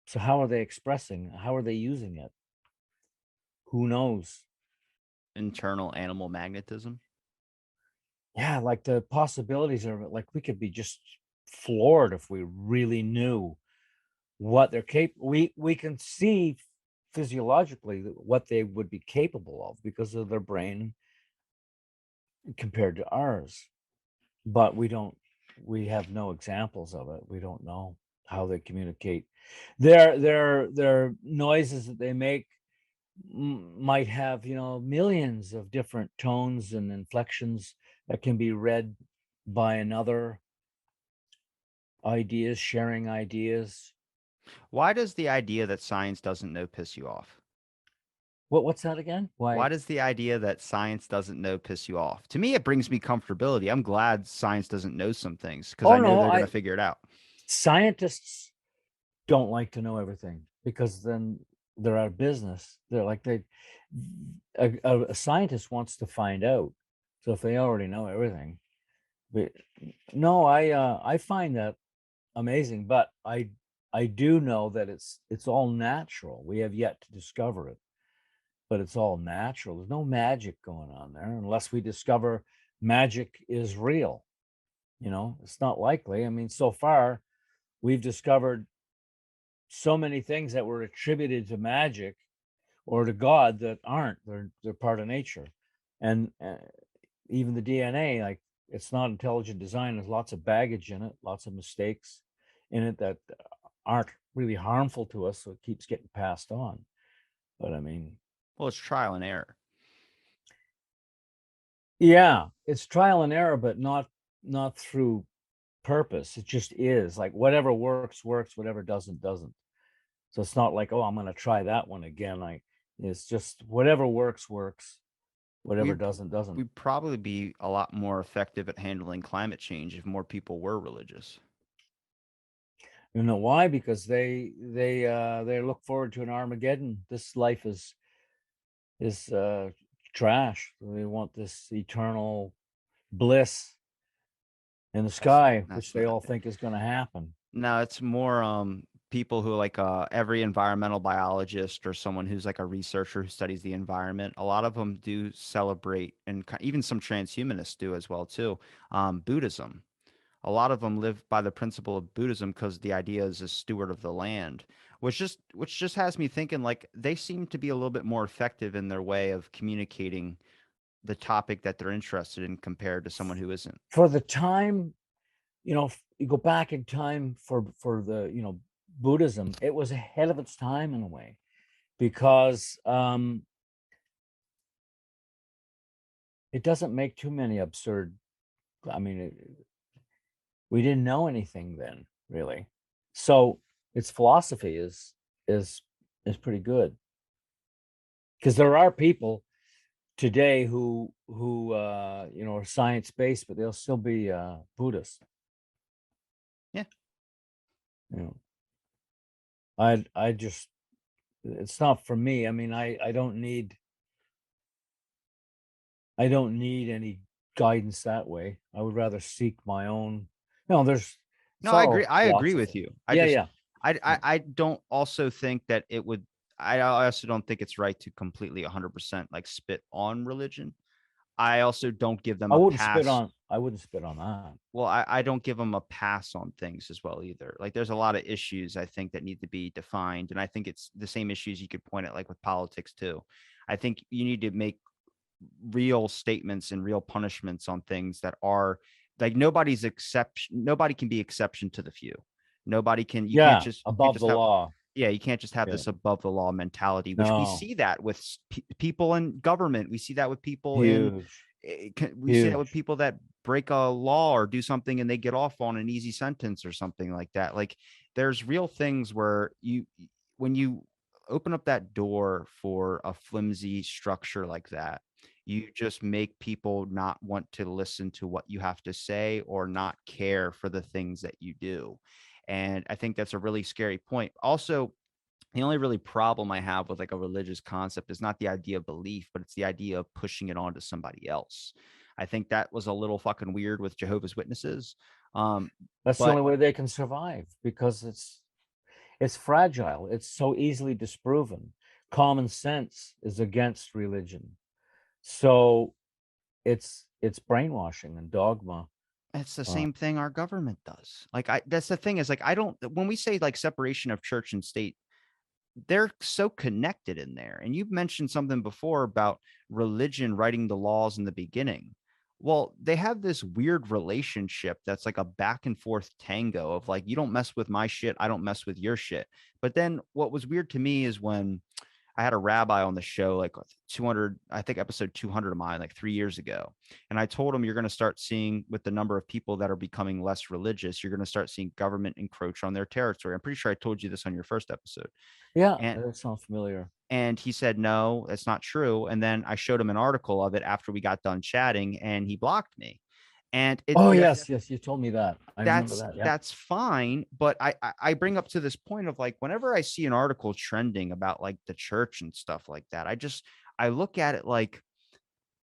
So how are they expressing? How are they using it? Who knows? Internal animal magnetism. Yeah, like the possibilities are, like, we could be just floored if we really knew what they're capable. We can see physiologically what they would be capable of because of their brain compared to ours, but we have no examples of it. We don't know how they communicate. Their noises that they make might have, millions of different tones and inflections that can be read by another, ideas, sharing ideas. Why does the idea that science doesn't know piss you off? What's that again? Why Why? does the idea that science doesn't know piss you off? To me, it brings me comfortability. I'm glad science doesn't know some things because Oh I know no, they're going to I figure it out. scientists don't like to know everything, because then they're out of business. They're like a scientist wants to find out. So if they already know everything, but no, I find that amazing, but I do know that it's all natural. We have yet to discover it, but it's all natural. There's no magic going on there unless we discover magic is real. It's not likely. I mean, so far we've discovered so many things that were attributed to magic or to God that aren't. They're part of nature, and even the DNA, like it's not intelligent design. There's lots of baggage in it, lots of mistakes in it that aren't really harmful to us, so it keeps getting passed on. But I mean, Well, it's trial and error. yeah, it's trial and error, but not through purpose. It just is like whatever works works, whatever doesn't. So it's not like, oh, I'm going to try that one again. It's just whatever works works, whatever We doesn't. we'd probably be a lot more effective at handling climate change if more people were religious. You know why? Because they look forward to an Armageddon. This life is trash. They want this eternal bliss in the That's sky, which that's they not all think is going to happen. No, it's more people who like every environmental biologist or someone who's like a researcher who studies the environment. A lot of them do celebrate, and even some transhumanists do as well too. Buddhism. A lot of them live by the principle of Buddhism because the idea is a steward of the land, which just has me thinking like they seem to be a little bit more effective in their way of communicating the topic that they're interested in compared to someone who isn't. For the time, you go back in time for the Buddhism, it was ahead of its time in a way because it doesn't make too many absurd. I mean, we didn't know anything then, really. So its philosophy is is pretty good because there are people today who are science based, but they'll still be Buddhist. Yeah. You know, I just it's not for me. I mean, I don't need any guidance that way. I would rather seek my own. No, it's No, I agree. all I agree with philosophy. you. Yeah, yeah, yeah. I don't also think that it would. I also don't think it's right to completely 100% like spit on religion. I also don't give them a pass. I wouldn't spit on that. Well, I don't give them a pass on things as well either. Like there's a lot of issues I think that need to be defined, and I think it's the same issues you could point at like with politics too. I think you need to make real statements and real punishments on things that are like nobody can be exception to the few. Nobody can Yeah, you can't above just the have law. yeah, you can't just have Yeah. this above the law mentality, which we No, see that with people in government. We see that with people in huge, we see that with huge. people that break a law or do something and they get off on an easy sentence or something like that. Like there's real things where when you open up that door for a flimsy structure like that, you just make people not want to listen to what you have to say or not care for the things that you do. And I think that's a really scary point. Also, the only really problem I have with like a religious concept is not the idea of belief, but it's the idea of pushing it onto somebody else. I think that was a little fucking weird with Jehovah's Witnesses. Um, That's the but only way they can survive because it's fragile. It's so easily disproven. Common sense is against religion. So it's brainwashing and dogma. it's the Uh, same thing our government does. Like that's the thing is like I don't when we say like separation of church and state, they're so connected in there. And you've mentioned something before about religion writing the laws in the beginning. Well, they have this weird relationship that's like a back and forth tango of like, you don't mess with my shit, I don't mess with your shit. But then what was weird to me is when I had a rabbi on the show, like 200, I think episode 200 of mine, like 3 years ago. And I told him, you're going to start seeing with the number of people that are becoming less religious, you're going to start seeing government encroach on their territory. I'm pretty sure I told you this on your first episode. yeah, And that sounds familiar. he said, no, that's not true. And then I showed him an article of it after we got done chatting and he blocked me. And it Oh, that yes, yes, you told me that. I remember that's that, yeah. that's fine, but I bring up to this point of like whenever I see an article trending about like the church and stuff like that, I look at it like,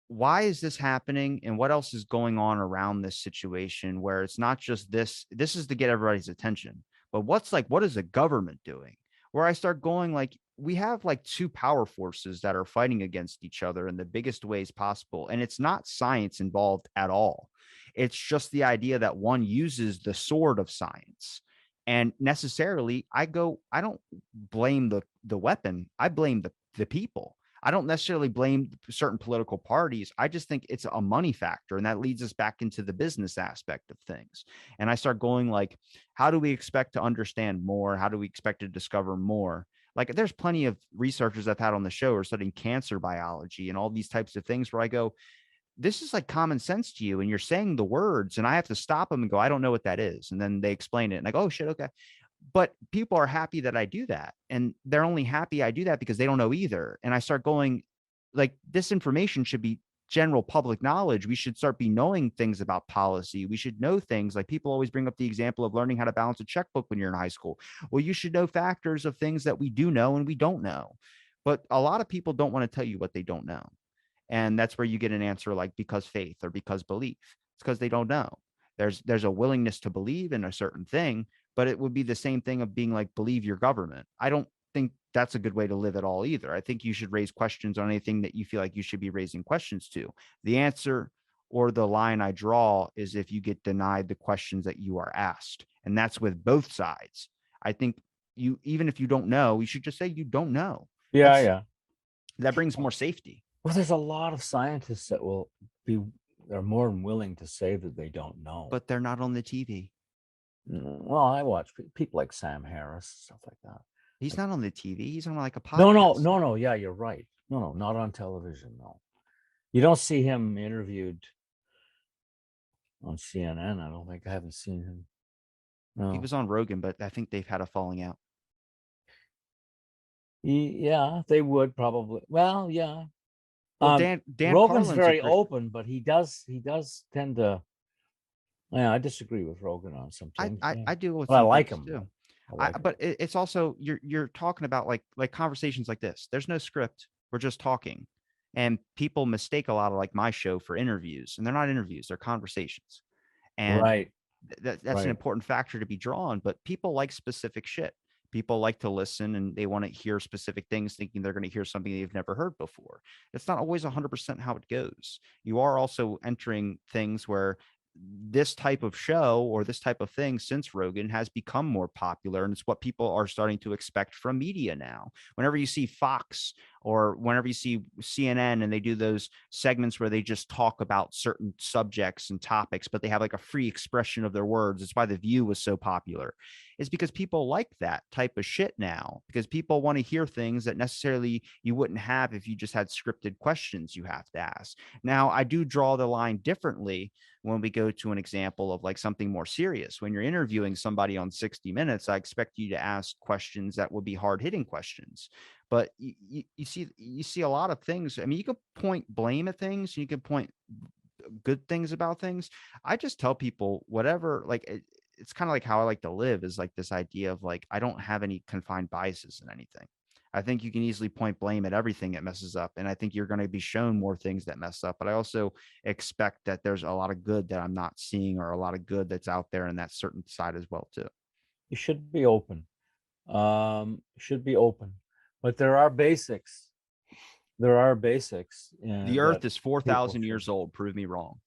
why is this happening and what else is going on around this situation where it's not just this is to get everybody's attention, but what is the government doing, where I start going like, we have like two power forces that are fighting against each other in the biggest ways possible, and it's not science involved at all. It's just the idea that one uses the sword of science, and necessarily I don't blame the weapon, I blame the people. I don't necessarily blame certain political parties. I just think it's a money factor. And that leads us back into the business aspect of things. And I start going like, how do we expect to understand more? How do we expect to discover more? Like there's plenty of researchers I've had on the show are studying cancer biology and all these types of things where I go, this is like common sense to you. And you're saying the words and I have to stop them and go, I don't know what that is. And then they explain it and I go, oh shit. Okay. But people are happy that I do that. And they're only happy I do that because they don't know either. And I start going like, this information should be general public knowledge. We should start be knowing things about policy. We should know things like people always bring up the example of learning how to balance a checkbook when you're in high school. Well, you should know factors of things that we do know and we don't know. But a lot of people don't want to tell you what they don't know. And that's where you get an answer like because faith or because belief. It's because they don't know. There's a willingness to believe in a certain thing, but it would be the same thing of being like believe your government. I don't think that's a good way to live at all either. I think you should raise questions on anything that you feel like you should be raising questions to. The answer or the line I draw is if you get denied the questions that you are asked. And that's with both sides. I think you, even if you don't know, you should just say you don't know. Yeah, That's yeah. that brings more safety. Well, there's a lot of scientists that will be they're more than willing to say that they don't know. But they're not on the TV. Well, I watch people like Sam Harris, stuff like that. He's Like, not on the TV. He's on like a no, no, podcast. no, no. Yeah, you're right. No, no, not on television. No, you don't see him interviewed on CNN. I don't think I haven't seen him. He No. was on Rogan, but I think they've had a falling out. Yeah, they would probably. Well, yeah. Well, Dan Rogan's Carlin's a very great. open, but he does tend to. Yeah, I disagree with Rogan on some I, things. I Yeah, I do with but I some like things him too. though. I like him. But it's also you're talking about like conversations like this. There's no script. We're just talking, and people mistake a lot of like my show for interviews, and they're not interviews. They're conversations. And Right, that's an right. important factor to be drawn. But people like specific shit. People like to listen and they want to hear specific things, thinking they're going to hear something they've never heard before. It's not always 100% how it goes. You are also entering things where this type of show or this type of thing since Rogan has become more popular, and it's what people are starting to expect from media now. Whenever you see Fox or whenever you see CNN and they do those segments where they just talk about certain subjects and topics, but they have like a free expression of their words. It's why The View was so popular. Is because people like that type of shit now, because people want to hear things that necessarily you wouldn't have if you just had scripted questions you have to ask. Now, I do draw the line differently when we go to an example of like something more serious. When you're interviewing somebody on 60 Minutes, I expect you to ask questions that would be hard hitting questions. But you see a lot of things. I mean, you could point blame at things, and you could point good things about things. I just tell people whatever, like it's kind of like how I like to live is like this idea of like, I don't have any confined biases in anything. I think you can easily point blame at everything that messes up. And I think you're going to be shown more things that mess up. But I also expect that there's a lot of good that I'm not seeing or a lot of good that's out there in that certain side as well, too. You should be open. Should be open, but there are basics. There are basics The that earth is people 4,000 should. years old. Prove me wrong.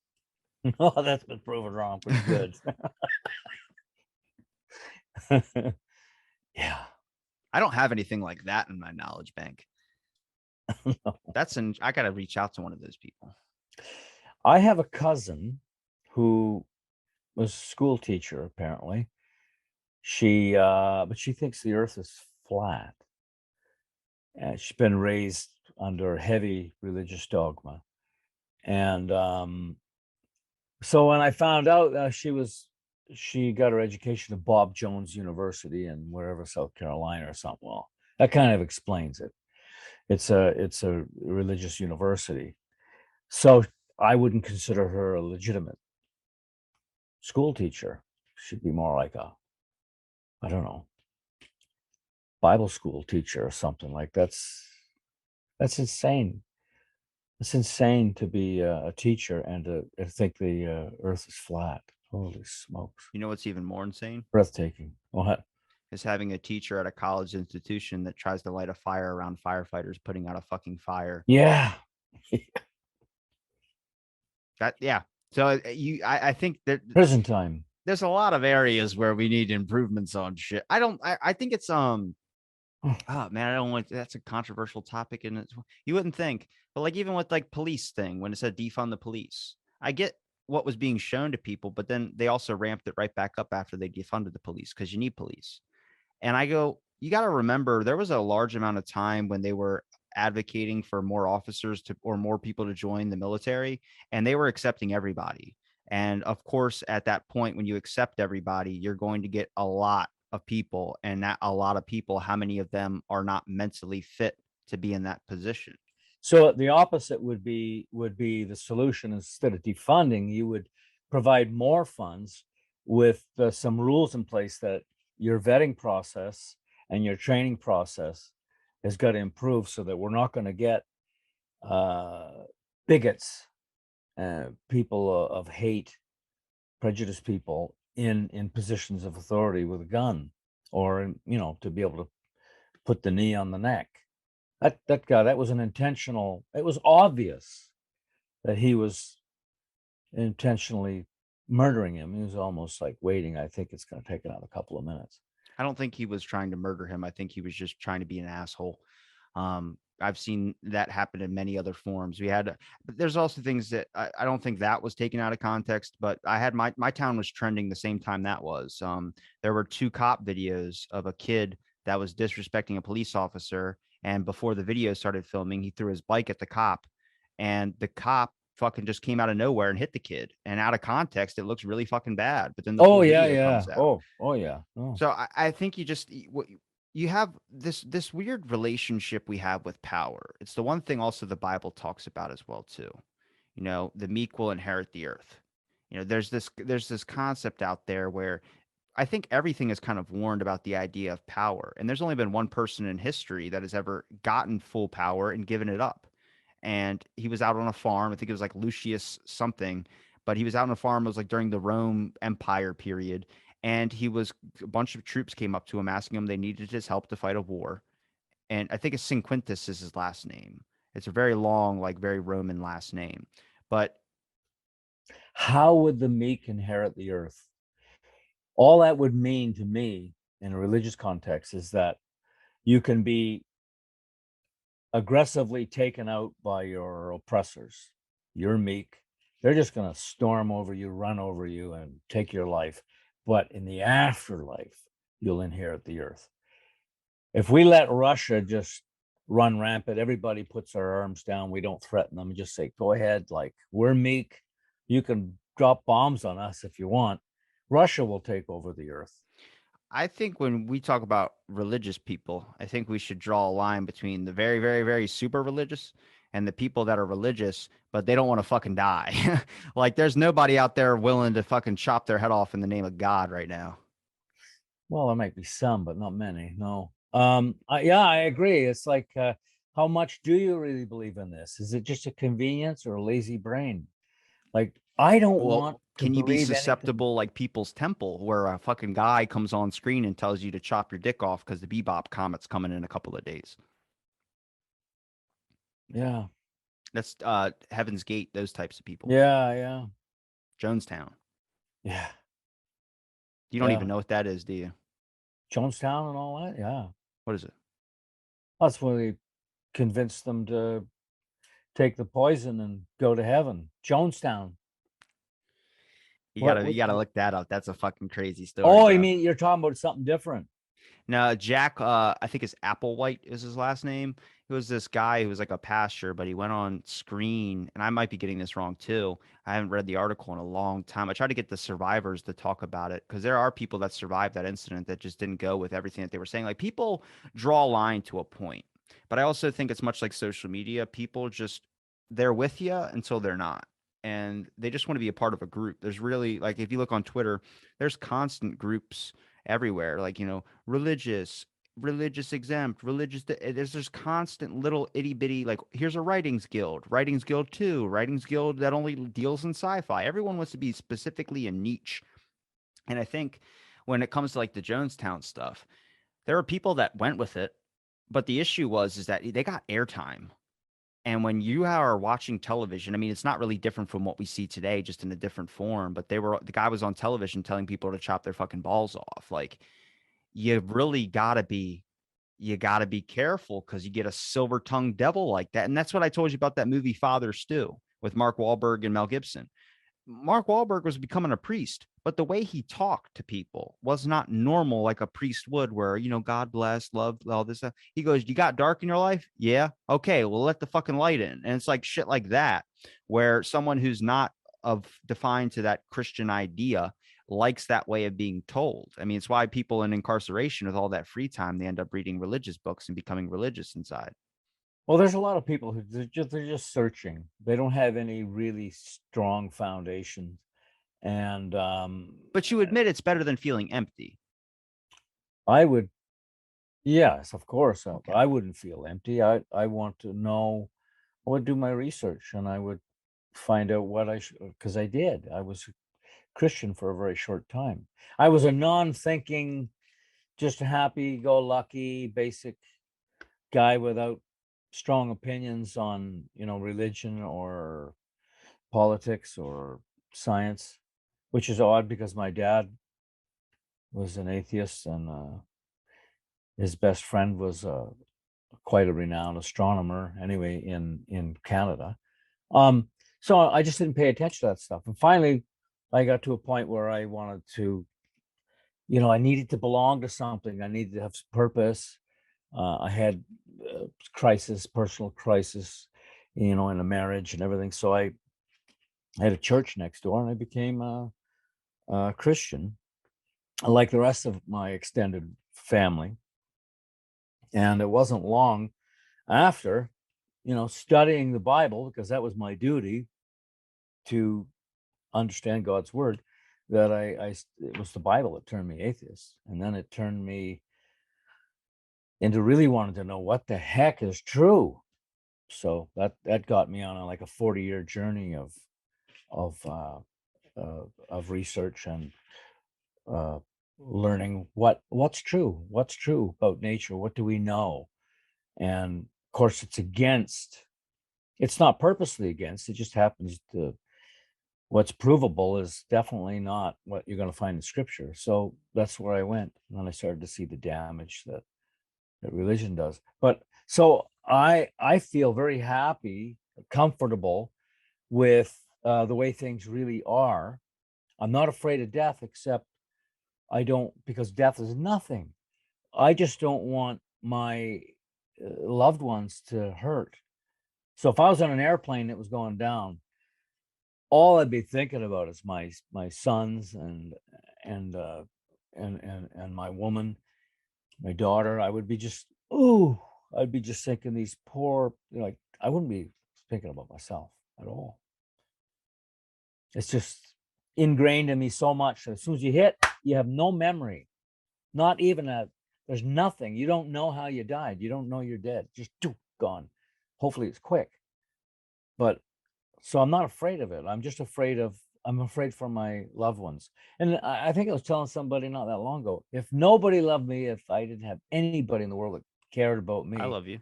Oh, that's been proven wrong pretty good. Yeah. I don't have anything like that in my knowledge bank. I got to reach out to one of those people. I have a cousin who was a school teacher, apparently. But she thinks the earth is flat. And she's been raised under heavy religious dogma. And so when I found out she got her education at Bob Jones University in wherever, South Carolina or something. Well, that kind of explains it. It's a religious university. So I wouldn't consider her a legitimate school teacher. Should be more like a, I don't know, Bible school teacher or something. Like that's insane. It's insane to be a teacher and to think the earth is flat. Holy smokes. You know what's even more insane? Breathtaking. What? Is having a teacher at a college institution that tries to light a fire around firefighters putting out a fucking fire. Yeah. That yeah. So I think that Prison time. there's a lot of areas where we need improvements on shit. I think it's oh man, I don't want that's a controversial topic and it's you wouldn't think. But like even with like police thing when it said defund the police. I get what was being shown to people, but then they also ramped it right back up after they defunded the police because you need police. And I go, you got to remember there was a large amount of time when they were advocating for more officers to or more people to join the military, and they were accepting everybody. And of course, at that point, when you accept everybody, you're going to get a lot of people, and that a lot of people, how many of them are not mentally fit to be in that position? So the opposite would be the solution. Instead of defunding, you would provide more funds with some rules in place that your vetting process and your training process has got to improve so that we're not going to get uh, bigots, people of hate, prejudiced people in positions of authority with a gun, or to be able to put the knee on the neck. That guy, that was an intentional. It was obvious that he was intentionally murdering him. He was almost like waiting. I think it's going to take another couple of minutes. I don't think he was trying to murder him. I think he was just trying to be an asshole. I've seen that happen in many other forms. We had, but there's also things that I don't think that was taken out of context. But I had my town was trending the same time that was. There were two cop videos of a kid that was disrespecting a police officer, and before the video started filming, he threw his bike at the cop, and the cop fucking just came out of nowhere and hit the kid. And out of context, it looks really fucking bad. But then the Oh full yeah, video yeah. comes out. Oh yeah. Oh. So I think you just you have this weird relationship we have with power. It's the one thing also the Bible talks about as well too. You know, the meek will inherit the earth. You know, there's this concept out there where I think everything is kind of warned about the idea of power. And there's only been one person in history that has ever gotten full power and given it up. And he was out on a farm. I think it was like Lucius something, but he was out on a farm. It was like during the Rome Empire period. And a bunch of troops came up to him asking him they needed his help to fight a war. And I think it's Cinquintus is his last name. It's a very long, like very Roman last name. But How would the meek inherit the earth? All that would mean to me in a religious context is that you can be aggressively taken out by your oppressors. You're meek. They're just going to storm over you, run over you, and take your life. But in the afterlife, you'll inherit the earth. If we let Russia just run rampant, everybody puts their arms down. We don't threaten them. Just say, go ahead. Like, we're meek. You can drop bombs on us if you want. Russia will take over the earth. I think when we talk about religious people, I think we should draw a line between the very, very, very super religious and the people that are religious, but they don't want to fucking die. Like, there's nobody out there willing to fucking chop their head off in the name of God right now. Well, there might be some, but not many. No. Yeah, I agree. It's like, how much do you really believe in this? Is it just a convenience or a lazy brain? Like, I don't Well, want to can you be believe anything. susceptible like People's Temple, where a fucking guy comes on screen and tells you to chop your dick off because the Bebop comet's coming in a couple of days? Yeah, That's Heaven's Gate, those types of people. yeah, yeah, Jonestown. yeah, You don't even yeah. know what that is, do you? Jonestown and all that. Yeah, What is it? that's when they convinced them to take the poison and go to heaven. Jonestown. You What? gotta What? you gotta look that up. That's a fucking crazy story, Oh, you bro. mean you're talking about something different? No, Jack, I think it's Applewhite is his last name. He was this guy who was like a pastor, but he went on screen, and I might be getting this wrong too. I haven't read the article in a long time. I tried to get the survivors to talk about it because there are people that survived that incident that just didn't go with everything that they were saying. Like people draw a line to a point, but I also think it's much like social media. People just they're with you until they're not. and they just want to be a part of a group. There's really, like, if you look on Twitter, there's constant groups everywhere, like, religious exempt, there's just constant little itty bitty, like, here's a writings guild 2, writings guild that only deals in sci-fi. Everyone wants to be specifically a niche. And I think when it comes to like the Jonestown stuff, there are people that went with it, but the issue is that they got airtime. And when you are watching television, I mean, it's not really different from what we see today, just in a different form. But the guy was on television telling people to chop their fucking balls off. Like, you really gotta be careful, because you get a silver tongued devil like that. And that's what I told you about that movie Father Stew with Mark Wahlberg and Mel Gibson. Mark Wahlberg was becoming a priest, but the way he talked to people was not normal like a priest would, where, God bless, love, all this stuff. He goes, "You got dark in your life? Yeah. Okay. Well, let the fucking light in." And it's like shit like that, where someone who's not of defined to that Christian idea likes that way of being told. I mean, it's why people in incarceration with all that free time, they end up reading religious books and becoming religious inside. Well, there's a lot of people who they're just searching. They don't have any really strong foundation, and But you admit it's better than feeling empty. I would, yes, of course, Okay. I wouldn't feel empty. I want to know. I would do my research, and I would find out what I should, because I did. I was a Christian for a very short time. I was a non-thinking, just happy-go-lucky, basic guy without strong opinions on, religion or politics or science, which is odd because my dad was an atheist, and his best friend was quite a renowned astronomer anyway in Canada. Um, so I just didn't pay attention to that stuff. And finally, I got to a point where I wanted to, I needed to belong to something. I needed to have purpose. I had personal crisis, in a marriage and everything. So I had a church next door, and I became a Christian, like the rest of my extended family. And it wasn't long after, studying the Bible, because that was my duty to understand God's word, that it was the Bible that turned me atheist. And then it turned me into really wanting to know what the heck is true. So that got me on like a 40-year journey of of research and uh, learning what's true about nature. What do we know? And of course, it's not purposely against, it just happens to, what's provable is definitely not what you're going to find in scripture. So that's where I went. And then I started to see the damage that religion does. But so I feel very happy, comfortable with the way things really are. I'm not afraid of death, except I don't, because death is nothing. I just don't want my loved ones to hurt. So if I was on an airplane that was going down, all I'd be thinking about is my sons and and my woman, my daughter. I would be just, ooh, I'd be just thinking these poor, like, I wouldn't be thinking about myself at all. It's just ingrained in me so much that as soon as you hit, you have no memory, not even there's nothing. You don't know how you died. You don't know you're dead. Just gone. Hopefully it's quick. But so I'm not afraid of it. I'm afraid for my loved ones. And I think I was telling somebody not that long ago, if nobody loved me, if I didn't have anybody in the world that cared about I me, love you.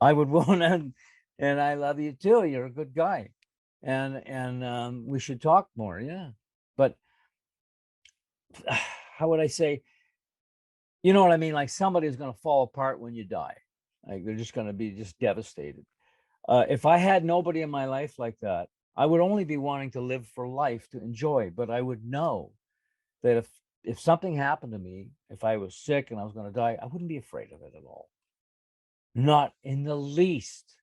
I would want to, and I love you too. You're a good guy. And we should talk more. Yeah. But how would I say, you know what I mean? Like, somebody's going to fall apart when you die. Like, they're just going to be just devastated. If I had nobody in my life like that, I would only be wanting to live for life to enjoy. But I would know that if something happened to me, if I was sick and I was going to die, I wouldn't be afraid of it at all. Not in the least.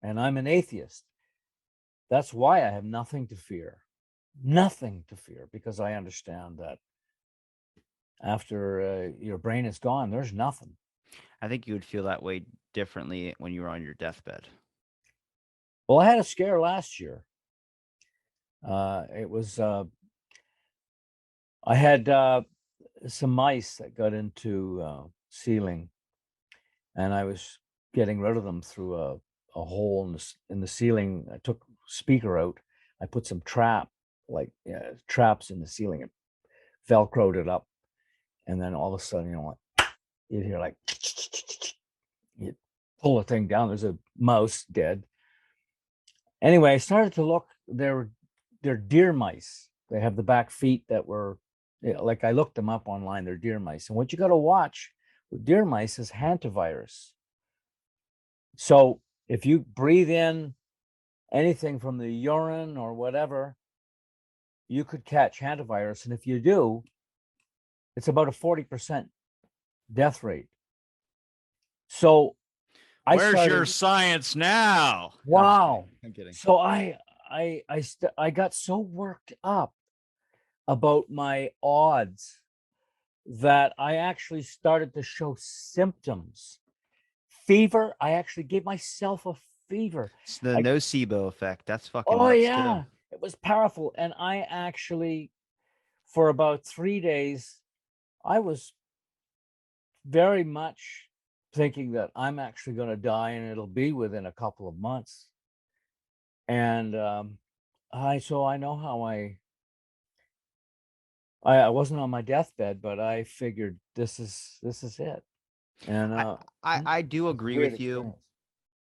And I'm an atheist. That's why I have nothing to fear. Nothing to fear, because I understand that after your brain is gone, there's nothing. I think you would feel that way differently when you were on your deathbed. Well, I had a scare last year. It was I had some mice that got into ceiling, and I was getting rid of them through a hole in the ceiling. I took speaker out. I put some traps in the ceiling and velcroed it up, and then all of a sudden, you'd hear like you pull the thing down. There's a mouse dead. Anyway, I started to look. They're deer mice. They have the back feet that were like I looked them up online. They're deer mice, and what you got to watch with deer mice is hantavirus. So if you breathe in anything from the urine or whatever, you could catch hantavirus, and if you do, it's about a 40% death rate. So I Where's your started. science now? I'm just kidding. Wow. I'm kidding. So I got so worked up about my odds that I actually started to show symptoms. Fever. I actually gave myself a fever. It's the I nocebo effect. That's fucking Oh nuts too. yeah, it was powerful, and I actually for about 3 days I was very much thinking that I'm actually going to die, and it'll be within a couple of months. And I know how I wasn't on my deathbed, but I figured this is it. And I, I it I do was a agree weird with you experience.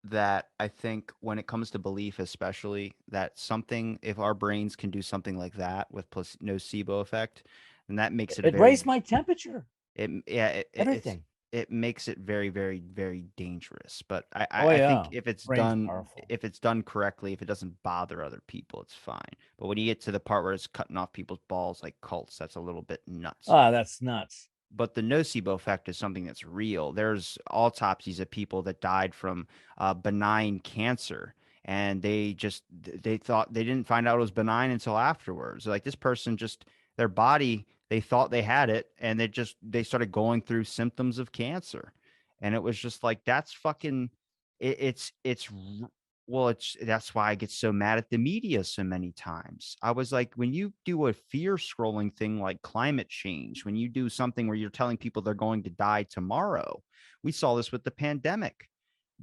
that I think when it comes to belief, especially that something, if our brains can do something like that with plus nocebo effect, then that makes it a It very raised my temperature, yeah everything. it makes it very very very dangerous. But Oh I think yeah, brain's powerful. if it's done correctly, if it doesn't bother other people, it's fine. But when you get to the part where it's cutting off people's balls like cults, that's a little bit nuts. Ah, that's nuts. But the nocebo effect is something that's real. There's autopsies of people that died from benign cancer, and they thought they didn't find out it was benign until afterwards. Like this person just their body they thought they had it, and they started going through symptoms of cancer, and it was just like that's fucking it's well, it's that's why I get so mad at the media so many times. I was like, when you do a fear scrolling thing like climate change, when you do something where you're telling people they're going to die tomorrow, we saw this with the pandemic.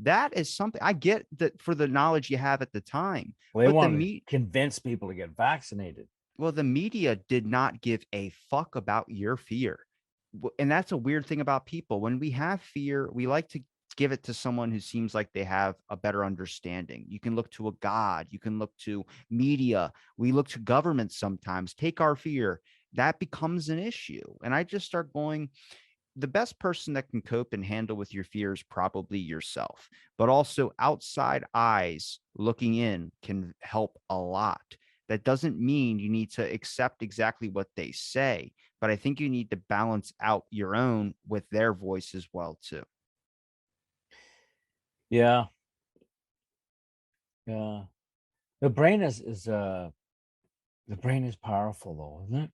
That is something I get that for the knowledge you have at the time, Well, they but wanted to convince people to get vaccinated. the media did not give a fuck about your fear. And that's a weird thing about people. When we have fear, we like to give it to someone who seems like they have a better understanding. You can look to a god, you can look to media, we look to governments sometimes. Take our fear, that becomes an issue. And I just start going, the best person that can cope and handle with your fear is probably yourself, but also outside eyes looking in can help a lot. That doesn't mean you need to accept exactly what they say, but I think you need to balance out your own with their voice as well too. Yeah, yeah. The brain is the brain is powerful though, isn't it?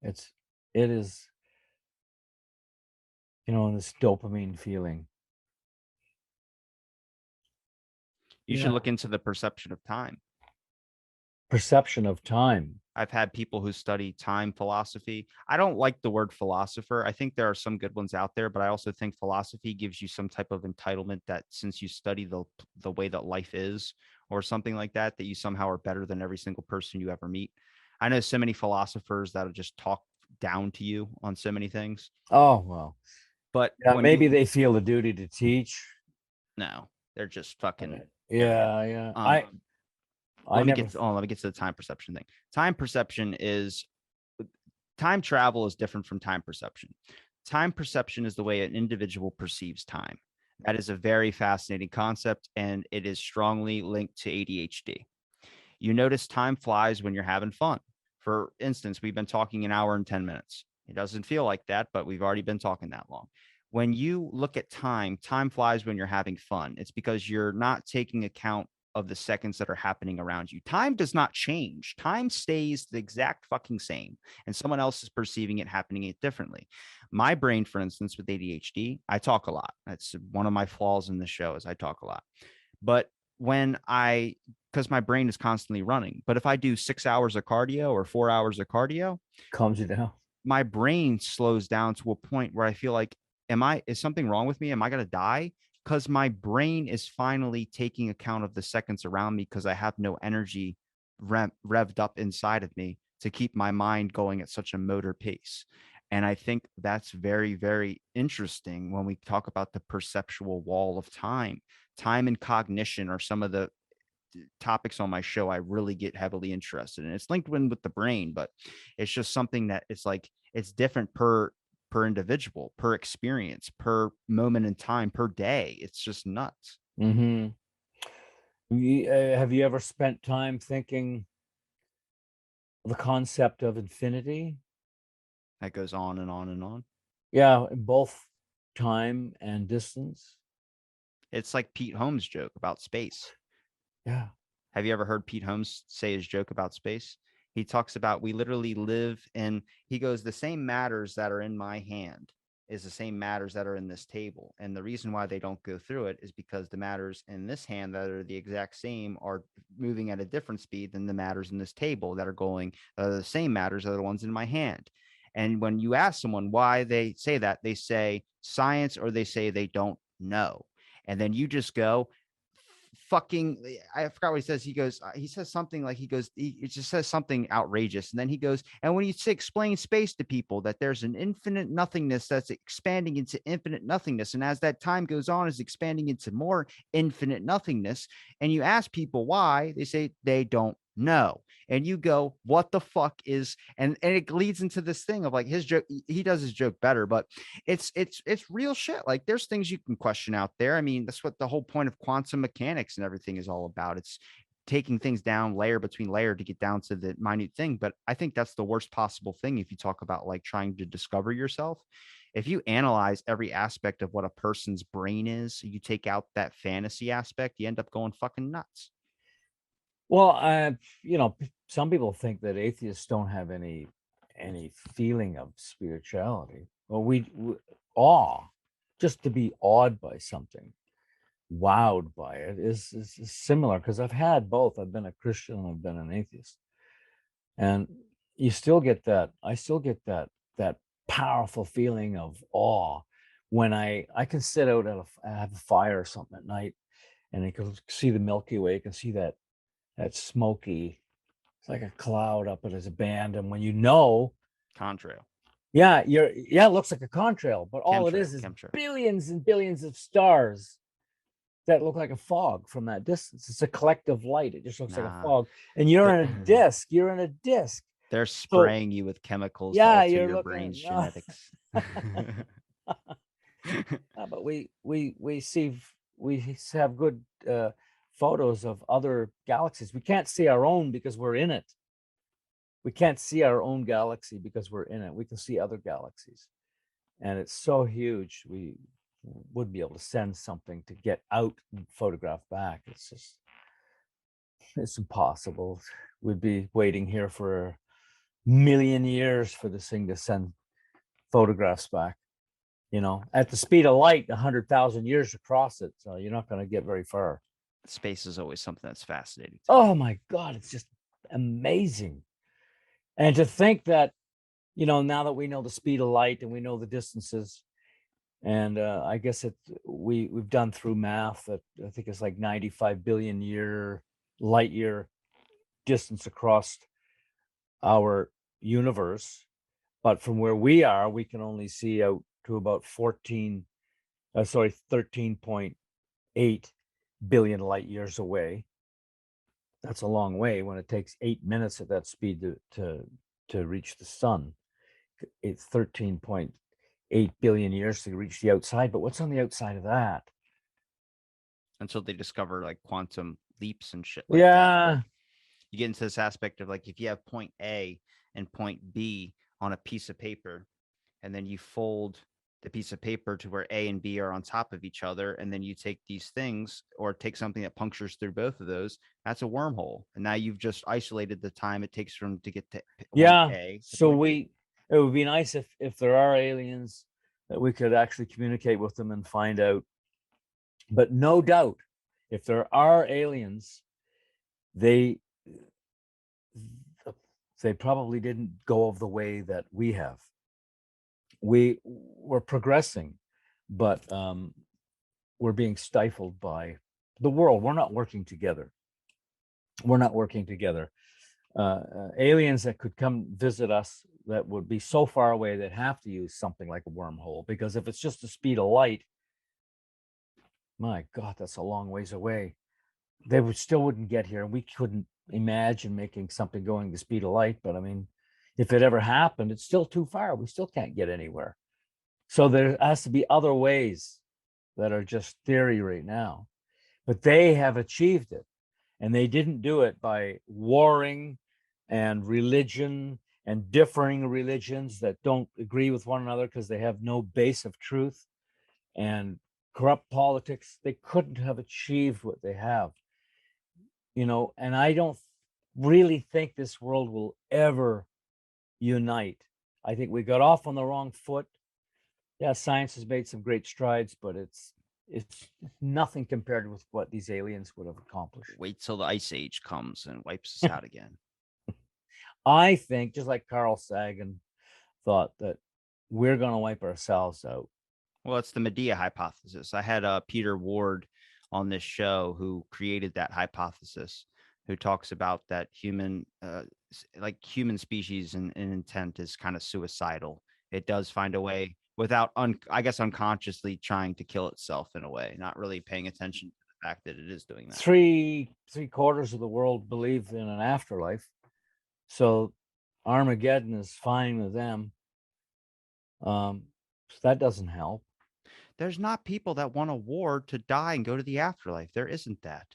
It's it is, this dopamine feeling. You should Yeah. look into the perception of time. Perception of time. I've had people who study time philosophy. I don't like the word philosopher. I think there are some good ones out there, but I also think philosophy gives you some type of entitlement that since you study the way that life is or something like that, that you somehow are better than every single person you ever meet. I know so many philosophers that'll just talk down to you on so many things. Oh, well. But Yeah, when maybe you they feel the duty to teach. no, they're just fucking arrogant. Yeah, yeah. Um, I never let me get to the time perception thing. Time perception is time travel is different from time perception. Time perception is the way an individual perceives time. That is a very fascinating concept, and it is strongly linked to ADHD. You notice time flies when you're having fun. For instance, we've been talking an hour and 10 minutes. It doesn't feel like that, but we've already been talking that long. When you look at time, time flies when you're having fun. It's because you're not taking account of the seconds that are happening around you. Time does not change. Time stays the exact fucking same, and someone else is perceiving it happening it differently. My brain, for instance, with ADHD, I talk a lot. That's one of my flaws in the show is I talk a lot. But when I, because my brain is constantly running, but if I do 6 hours of cardio or 4 hours of cardio, Calms you down. my brain slows down to a point where I feel like, is something wrong with me? Am I going to die? Because my brain is finally taking account of the seconds around me because I have no energy revved up inside of me to keep my mind going at such a motor pace. And I think that's very, very interesting when we talk about the perceptual wall of time. Time and cognition are some of the topics on my show I really get heavily interested in. It's linked in with the brain, but it's just something that it's like it's different per individual, per experience, per moment in time, per day. It's just nuts. Mm-hmm. Have you ever spent time thinking the concept of infinity? That goes on and on and on. Yeah, in both time and distance. It's like Pete Holmes' joke about space. Yeah. Have you ever heard Pete Holmes say his joke about space? He talks about we literally live in, he goes, the same matters that are in my hand is the same matters that are in this table. And the reason why they don't go through it is because the matters in this hand that are the exact same are moving at a different speed than the matters in this table that are going, the same matters are the ones in my hand. And when you ask someone why they say that, they say science or they say they don't know. And then you just go, fucking, I forgot what he says. He says something like, it just says something outrageous. And then he goes, and when you say explain space to people, that there's an infinite nothingness that's expanding into infinite nothingness. And as that time goes on, is expanding into more infinite nothingness. And you ask people why, they say they don't know. And you go, what the fuck is, and it leads into this thing of like his joke. He does his joke better, but it's real shit. Like there's things you can question out there. I mean, that's what the whole point of quantum mechanics and everything is all about. It's taking things down layer between layer to get down to the minute thing. But I think that's the worst possible thing if you talk about like trying to discover yourself. If you analyze every aspect of what a person's brain is, you take out that fantasy aspect, you end up going fucking nuts. Well, some people think that atheists don't have any feeling of spirituality. Well, we awe, just to be awed by something, wowed by it is similar, because I've had both. I've been a Christian and I've been an atheist, and you still get that. I still get that powerful feeling of awe when I can sit out at have a fire or something at night, and I can see the Milky Way. I can see that smoky, it's like a cloud up it as a band. And when Contrail, it looks like a contrail, but all it is chemtrail. billions and billions of stars that look like a fog from that distance. It's a collective light. It just looks like a Nah, fog. And you're in a disc. You're in a disc. they're So spraying you with chemicals to yeah, alter you're your looking. brain's genetics. But we have good photos of other galaxies. We can't see our own because we're in it. We can't see our own galaxy because we're in it. We can see other galaxies, and it's so huge. We would be able to send something to get out and photograph back. It's impossible. We'd be waiting here for a million years for this thing to send photographs back. At the speed of light, 100,000 years across it. So you're not going to get very far. Space is always something that's fascinating to me. Oh my God, it's just amazing. And to think that, now that we know the speed of light and we know the distances, and I guess we've done through math that I think it's like 95 billion light year distance across our universe. But from where we are, we can only see out to about 13.8 billion light years away. That's a long way when it takes 8 minutes at that speed to reach the sun. It's 13.8 billion years to reach the outside. But what's on the outside of that? Until they discover like quantum leaps and shit like that. Yeah. You get into this aspect of like if you have point A and point B on a piece of paper, and then you fold the piece of paper to where A and B are on top of each other, and then you take these things or take something that punctures through both of those, that's a wormhole. And now you've just isolated the time it takes for them to get to point Yeah. A to So point B. it would be nice if there are aliens that we could actually communicate with them and find out. But no doubt, if there are aliens, they they probably didn't go of the way that we have. We're progressing, but we're being stifled by the world. We're not working together. We're not working together. Aliens that could come visit us that would be so far away they'd have to use something like a wormhole, because if it's just the speed of light, my God, that's a long ways away. They wouldn't get here. We couldn't imagine making something going the speed of light. But I mean, if it ever happened, it's still too far. We still can't get anywhere. So there has to be other ways that are just theory right now. But they have achieved it. And they didn't do it by warring and religion and differing religions that don't agree with one another because they have no base of truth, and corrupt politics. They couldn't have achieved what they have, and I don't really think this world will ever unite. I think we got off on the wrong foot. Yeah, science has made some great strides, but it's nothing compared with what these aliens would have accomplished. Wait till the ice age comes and wipes us out again. I think, just like Carl Sagan thought, that we're going to wipe ourselves out. Well, it's the Medea hypothesis. I had Peter Ward on this show who created that hypothesis, who talks about that human species in intent is kind of suicidal. It does find a way without, I guess, unconsciously trying to kill itself in a way, not really paying attention to the fact that it is doing that. Three-quarters of the world believe in an afterlife, so Armageddon is fine with them. That doesn't help. There's not people that want a war to die and go to the afterlife. There isn't that.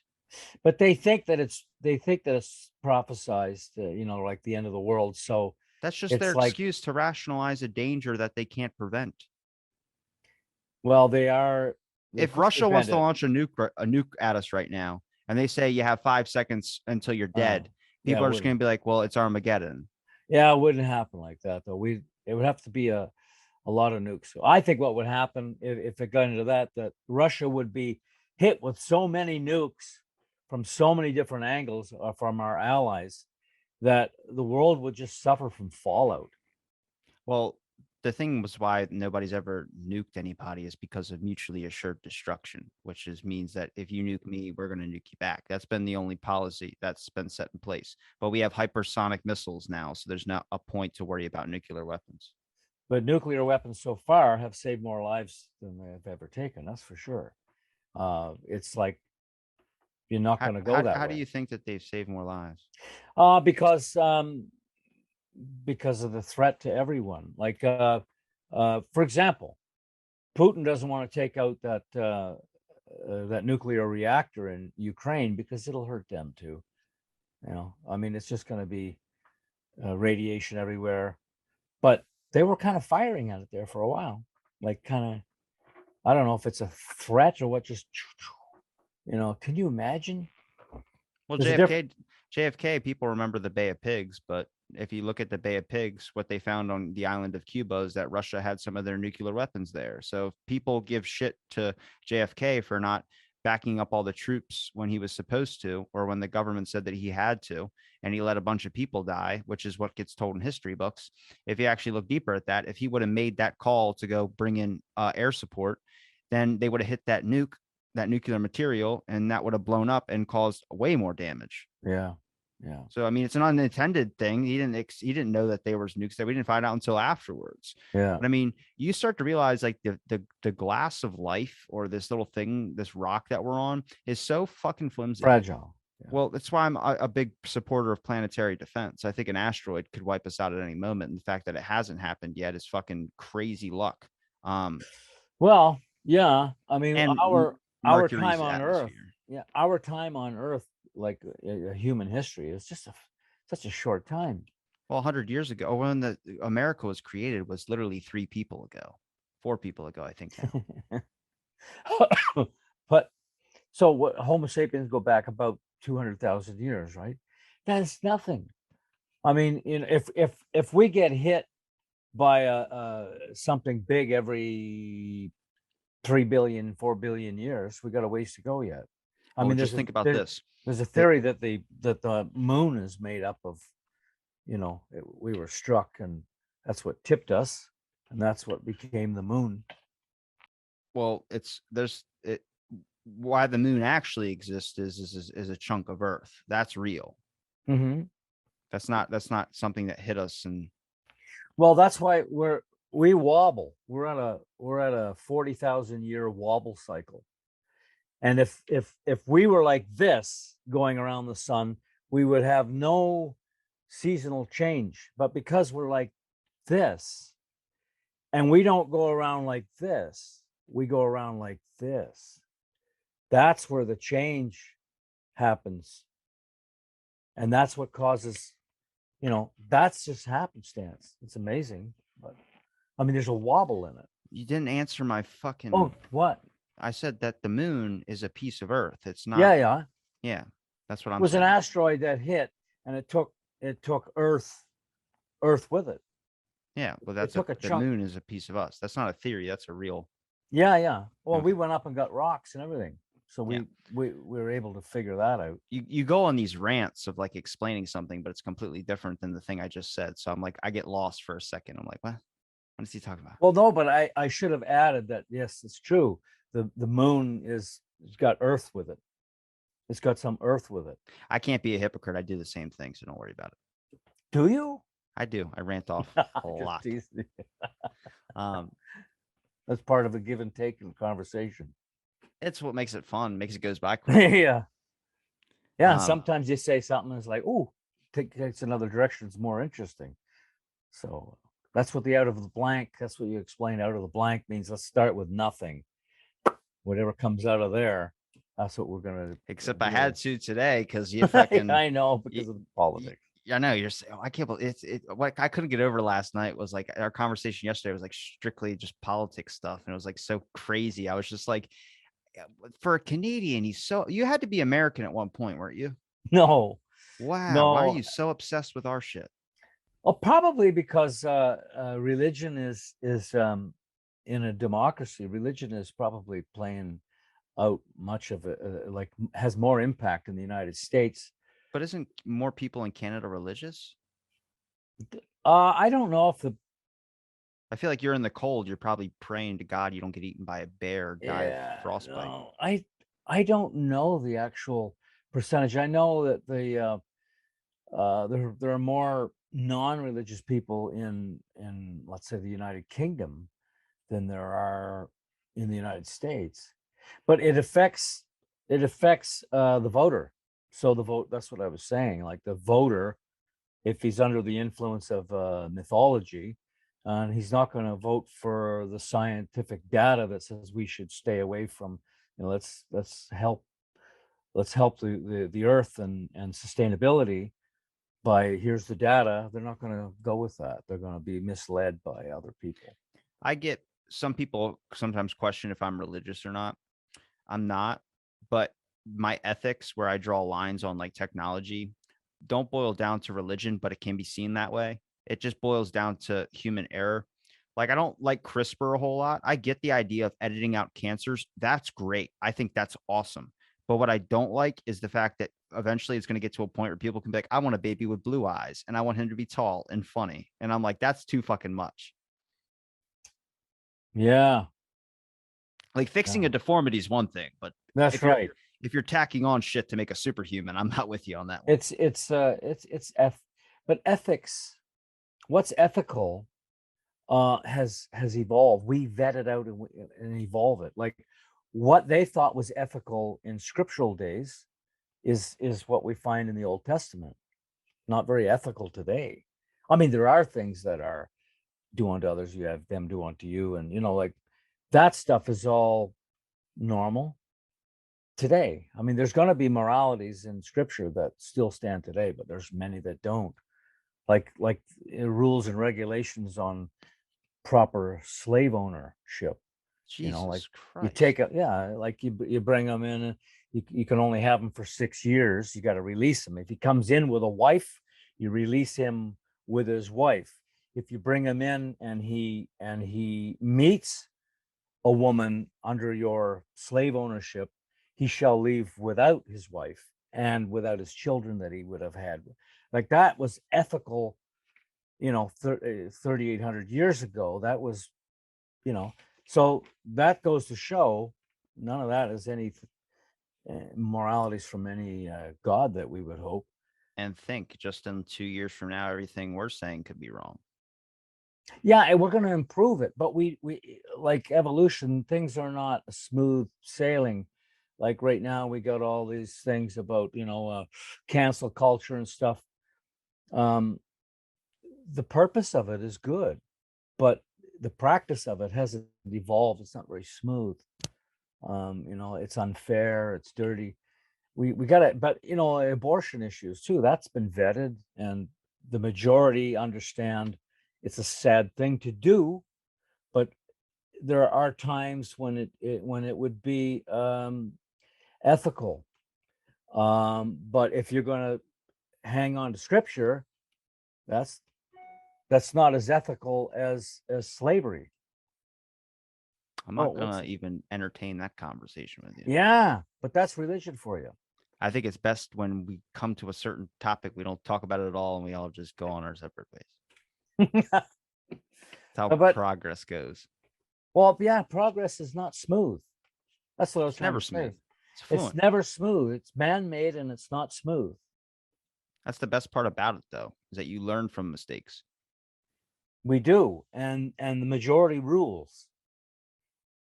But they think that it's prophesized, like the end of the world. So That's just their it's like, excuse to rationalize a danger that they can't prevent. well, they If could Russia wants prevent to it. launch a nuke at us right now, and they say you have 5 seconds until you're dead, Yeah, people are just going to be like, "Well, it's Armageddon." yeah, it wouldn't happen like that though. It would have to be a lot of nukes. So I think what would happen if it got into that Russia would be hit with so many nukes from so many different angles from our allies, that the world would just suffer from fallout. Well, the thing was why nobody's ever nuked anybody is because of mutually assured destruction, which means that if you nuke me, we're going to nuke you back. That's been the only policy that's been set in place. But we have hypersonic missiles now, so there's not a point to worry about nuclear weapons. But nuclear weapons so far have saved more lives than they have ever taken. That's for sure. It's like, you're not How, going to go how, that how do way. you think that they've saved more lives? Because of the threat to everyone. Like, for example, Putin doesn't want to take out that nuclear reactor in Ukraine because it'll hurt them too. I mean, it's just going to be radiation everywhere. But they were kind of firing at it there for a while, like kind of. I don't know if it's a threat or what. Just, can you imagine? Well, There's a difference. JFK, people remember the Bay of Pigs, but if you look at the Bay of Pigs, what they found on the island of Cuba is that Russia had some of their nuclear weapons there. So if people give shit to JFK for not backing up all the troops when he was supposed to, or when the government said that he had to, and he let a bunch of people die, which is what gets told in history books. If you actually look deeper at that, if he would have made that call to go bring in air support, then they would have hit that nuclear material, and that would have blown up and caused way more damage. Yeah, yeah. So I mean, it's an unintended thing. He didn't know that there was nukes there. We didn't find out until afterwards. Yeah. But I mean, you start to realize like the glass of life, or this little thing, this rock that we're on, is so fucking flimsy. Fragile. Yeah. Well, that's why I'm a big supporter of planetary defense. I think an asteroid could wipe us out at any moment. And the fact that it hasn't happened yet is fucking crazy luck. Well, yeah. I mean, And our time Mercury's on Earth, atmosphere. yeah, our time on Earth, like a human history, is just such a short time. Well, 100 years ago, when America was created, was literally 3 people ago, 4 people ago, I think now. But so what? Homo sapiens go back about 200,000 years, right? That's nothing. I mean, if we get hit by something big every 3 billion, 4 billion years, we got a ways to go yet. I Well, mean, just think about this. there's a It, theory that the moon is made up of, we were struck, and that's what tipped us, and that's what became the moon. well, it's there's it why the moon actually exists is a chunk of Earth. That's real. Hmm. That's not something that hit us. And Well, that's why we wobble. We're at a 40,000 year wobble cycle. And if we were like this going around the sun, we would have no seasonal change. But because we're like this, and we don't go around like this, we go around like this. That's where the change happens. And that's what causes, that's just happenstance. It's amazing. But I mean, there's a wobble in it. you didn't answer my Oh, fucking. what? I said that the moon is a piece of Earth. It's Yeah, not. yeah. It Yeah, that's what I'm was an saying. asteroid that hit, and it took Earth with it. Yeah, well, It took a the chunk. moon is a piece of us. That's not a theory. That's a real. Yeah, yeah. Well, we Okay. went up and got rocks and everything, so Yeah. we were able to figure that out. You go on these rants of like explaining something, but it's completely different than the thing I just said. So I'm like, I get lost for a second. I'm like, what? What is he talking about? Well, no, but I should have added that. Yes, it's true. The moon it's got Earth with it. It's got some Earth with it. I can't be a hypocrite. I do the same thing, so don't worry about it. Do you? I do. I rant off a Just lot. teasing. Um, That's part of a give and take in conversation. it's what makes it fun, makes it goes by quick. Yeah. Yeah. Um, Sometimes you say something that's like, "Ooh, takes another direction. It's more interesting." So that's what the out of the blank. That's what you explain. Out of the blank means let's start with nothing. Whatever comes out of there, that's what we're gonna except I deal had with. to today because you fucking. I know You, because of politics. I know you're. Oh, I can't believe what I couldn't get over last night was like our conversation yesterday was like strictly just politics stuff, and it was like so crazy. I was just like, for a Canadian, you had to be American at one point, weren't you? No, Wow, why are no. you so obsessed with our shit? Well, probably because religion is in a democracy. Religion is probably playing out much of it, like has more impact in the United States. But isn't more people in Canada religious? I don't know if the I feel like you're in the cold. You're probably praying to God you don't get eaten by a bear or die of Yeah, frostbite. no, I don't know the actual percentage. I know that there are more non-religious people in let's say the United Kingdom than there are in the United States, but it affects the voter. So the vote, that's what I was saying. Like the voter, if he's under the influence of mythology, and he's not going to vote for the scientific data that says we should stay away from, let's help the earth and sustainability by here's the data. They're not going to go with that. They're going to be misled by other people. I get some people sometimes question if I'm religious or not. I'm not, but my ethics, where I draw lines on like technology, don't boil down to religion, but it can be seen that way. It just boils down to human error. Like, I don't like CRISPR a whole lot. I get the idea of editing out cancers. That's great. I think that's awesome. But what I don't like is the fact that eventually it's going to get to a point where people can be like, I want a baby with blue eyes and I want him to be tall and funny. And I'm like, that's too fucking much. Yeah, Like, fixing a yeah, deformity is one thing, but that's if you're right. if you're tacking on shit to make a superhuman, I'm not with you on that one. It's but ethics, what's ethical has evolved. We vet it out and evolve it. Like what they thought was ethical in scriptural days is what we find in the Old Testament. Not very ethical today. I mean, there are things that are do unto others, you have them do unto you, and like that stuff is all normal today. I mean, there's going to be moralities in scripture that still stand today, but there's many that don't. Like rules and regulations on proper slave ownership. Like Jesus you Christ. take a yeah, like you bring them in, and you can only have them for 6 years. You got to release him. If he comes in with a wife, you release him with his wife. If you bring him in and he meets a woman under your slave ownership, he shall leave without his wife and without his children that he would have had. Like that was ethical, 3,800 years ago. That was, you know, so that goes to show none of that is any moralities from any God that we would hope. And think, just in 2 years from now, everything we're saying could be wrong. Yeah, and we're going to improve it, but we like evolution, things are not smooth sailing. Like right now, we got all these things about cancel culture and stuff. Um, the purpose of it is good, but the practice of it hasn't evolved. It's not very smooth. It's unfair. It's dirty. We got it, but abortion issues too. That's been vetted, and the majority understand it's a sad thing to do, but there are times when it would be ethical. But if you're going to hang on to scripture, that's not as ethical as slavery. I'm Oh, not what's gonna even entertain that conversation with you. Yeah, but that's religion for you. I think it's best when we come to a certain topic, we don't talk about it at all, and we all just go on our separate ways. That's how But progress goes. well, yeah, progress is not smooth. That's what I was It's trying never to smooth. say. It's It's fluent. never smooth. It's man-made and it's not smooth. That's the best part about it, though, is that you learn from mistakes. We do, and the majority rules,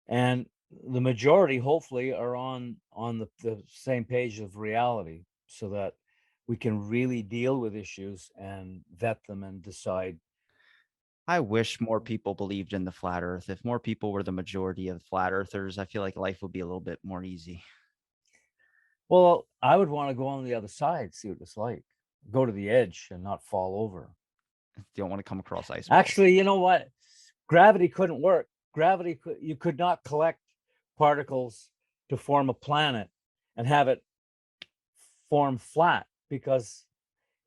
and the majority hopefully are on the same page of reality, so that we can really deal with issues and vet them and decide. I wish more people believed in the flat earth. If more people were the majority of flat earthers, I feel like life would be a little bit more easy. Well, I would want to go on the other side, see what it's like, go to the edge and not fall over. You don't want to come across ice balls. Actually, you know what? Gravity couldn't work. You could not collect particles to form a planet and have it form flat, because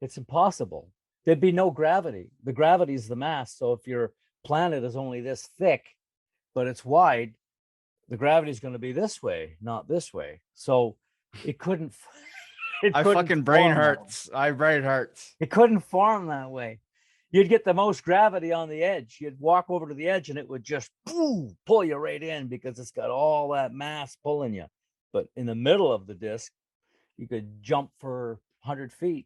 it's impossible. There'd be no gravity. The gravity is the mass. So if your planet is only this thick, but it's wide, the gravity is going to be this way, not this way. So it couldn't, it I couldn't fucking brain form that way. hurts. My brain hurts. It couldn't form that way. You'd get the most gravity on the edge. You'd walk over to the edge and it would just pull you right in, because it's got all that mass pulling you. But in the middle of the disc, you could jump for 100 feet.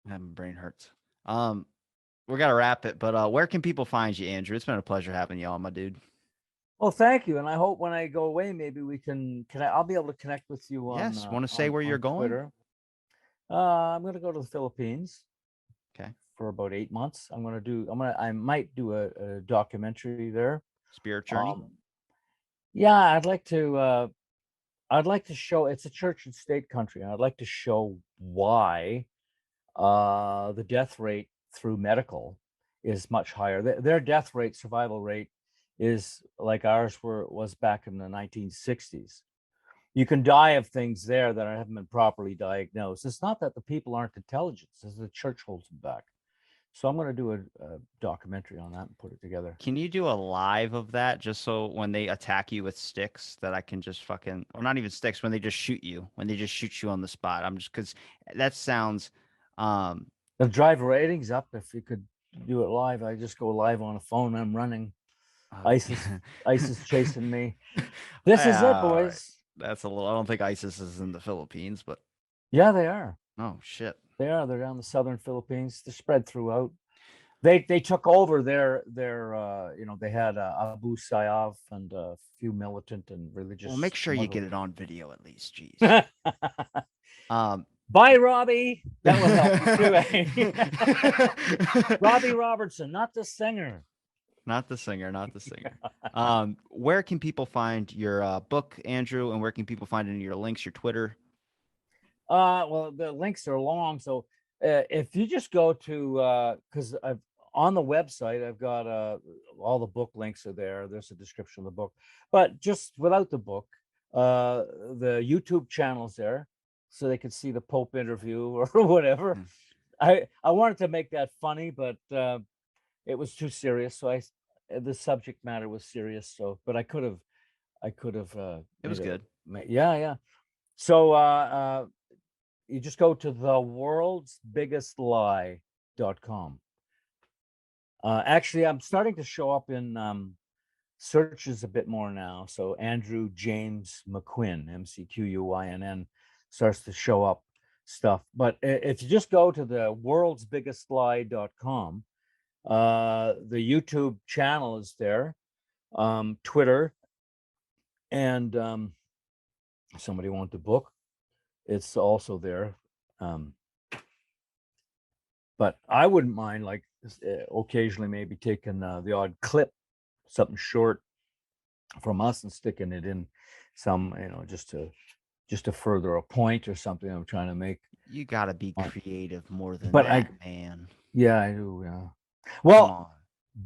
My brain hurts. We gotta wrap it, but where can people find you, Andrew? It's been a pleasure having you on, my dude. Well, thank you, and I hope when I go away, maybe we can connect. I'll be able to connect with you on Yes. Want to say where you're going? Twitter. I'm going to go to the Philippines Okay. for about 8 months. I might do a documentary there. Spirit journey. Um, yeah, I'd like to show, it's a church and state country, and I'd like to show why the death rate through medical is much higher. Their death rate, survival rate, is like ours was back in the 1960s. You can die of things there that haven't been properly diagnosed. It's not that the people aren't intelligent, it's the church holds them back. So I'm going to do a documentary on that and put it together. Can you do a live of that just so when they attack you with sticks that I can just fucking, or not even sticks, when they just shoot you, when they just shoot you on the spot? I'm just, because that sounds, um, The drive ratings up if you could do it live. I just go live on a phone. I'm running. uh, ISIS, ISIS chasing me. This is it, all right. boys. That's a little, I don't think ISIS is in the Philippines, but Yeah, they are. oh shit. They are. They're down the southern Philippines. They're spread throughout. They took over they had Abu Sayyaf and a few militant and Well, religious make sure you get it on video at least. Jeez. Muslims. Um, Bye, Robbie. That will help you too. Robbie Robertson, not the singer. not the singer, not the singer. Where can people find your book, Andrew, and where can people find any of your links, your Twitter? Well, the links are long, so if you just go to because I've on the website, I've got all the book links are there. There's a description of the book, but just without the book, the YouTube channel's there, so they could see the Pope interview or whatever. Hmm. I wanted to make that funny, but it was too serious. So the subject matter was serious. So, but I could have It was made it good. Yeah. So you just go to theworldsbiggestlie.com. Actually, I'm starting to show up in searches a bit more now. So Andrew James McQuinn, McQuinn, starts to show up stuff. But if you just go to the worldsbiggestlie.com, the YouTube channel is there, Twitter, and somebody want the book. It's also there. But I wouldn't mind, like, occasionally maybe taking the odd clip, something short from us, and sticking it in some, just to further a point or something I'm trying to make. You gotta be creative more than But that, man. yeah, I do. Yeah. Come Well, on. Your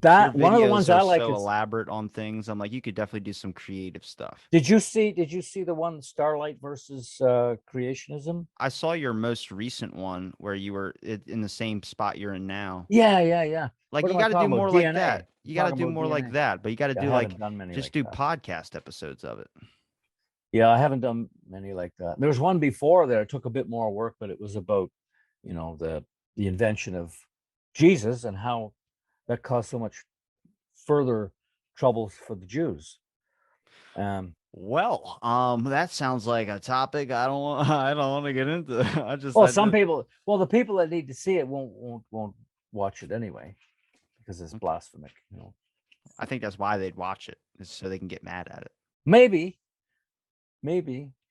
that one of the videos ones are I like so is. elaborate on things. I'm like, you could definitely do some creative stuff. Did you see the one Starlight versus creationism? I saw your most recent one where you were in the same spot you're in now. Yeah. Like, What you am I gotta do talking about? more like DNA. that. I'm You gotta talking do about more like DNA. that, but you gotta I do, like, haven't done many just like do that. podcast episodes of it. Yeah, I haven't done many like that. There was one before there. It took a bit more work, but it was about, the invention of Jesus and how that caused so much further troubles for the Jews. Well, that sounds like a topic I don't want I don't want to get into. Well, some people, the people that need to see it won't watch it anyway because it's Okay. blasphemic. I think that's why they'd watch it, is so they can get mad at it. Maybe, but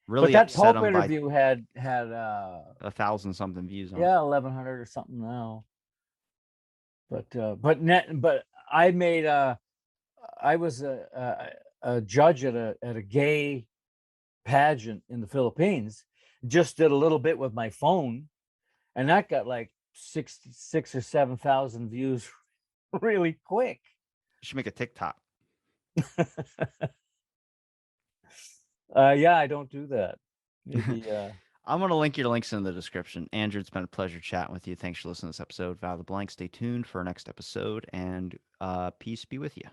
Really that upset Pope them by interview had 1,000 something views on it. 1100 or something now. But I made I was a judge at a gay pageant in the Philippines. Just did a little bit with my phone, and that got like 6 or 7,000 views really quick. You should make a TikTok. Yeah, I don't do that. Maybe. I'm going to link your links in the description. Andrew, it's been a pleasure chatting with you. Thanks for listening to this episode. Val the Blank. Stay tuned for our next episode, and peace be with you.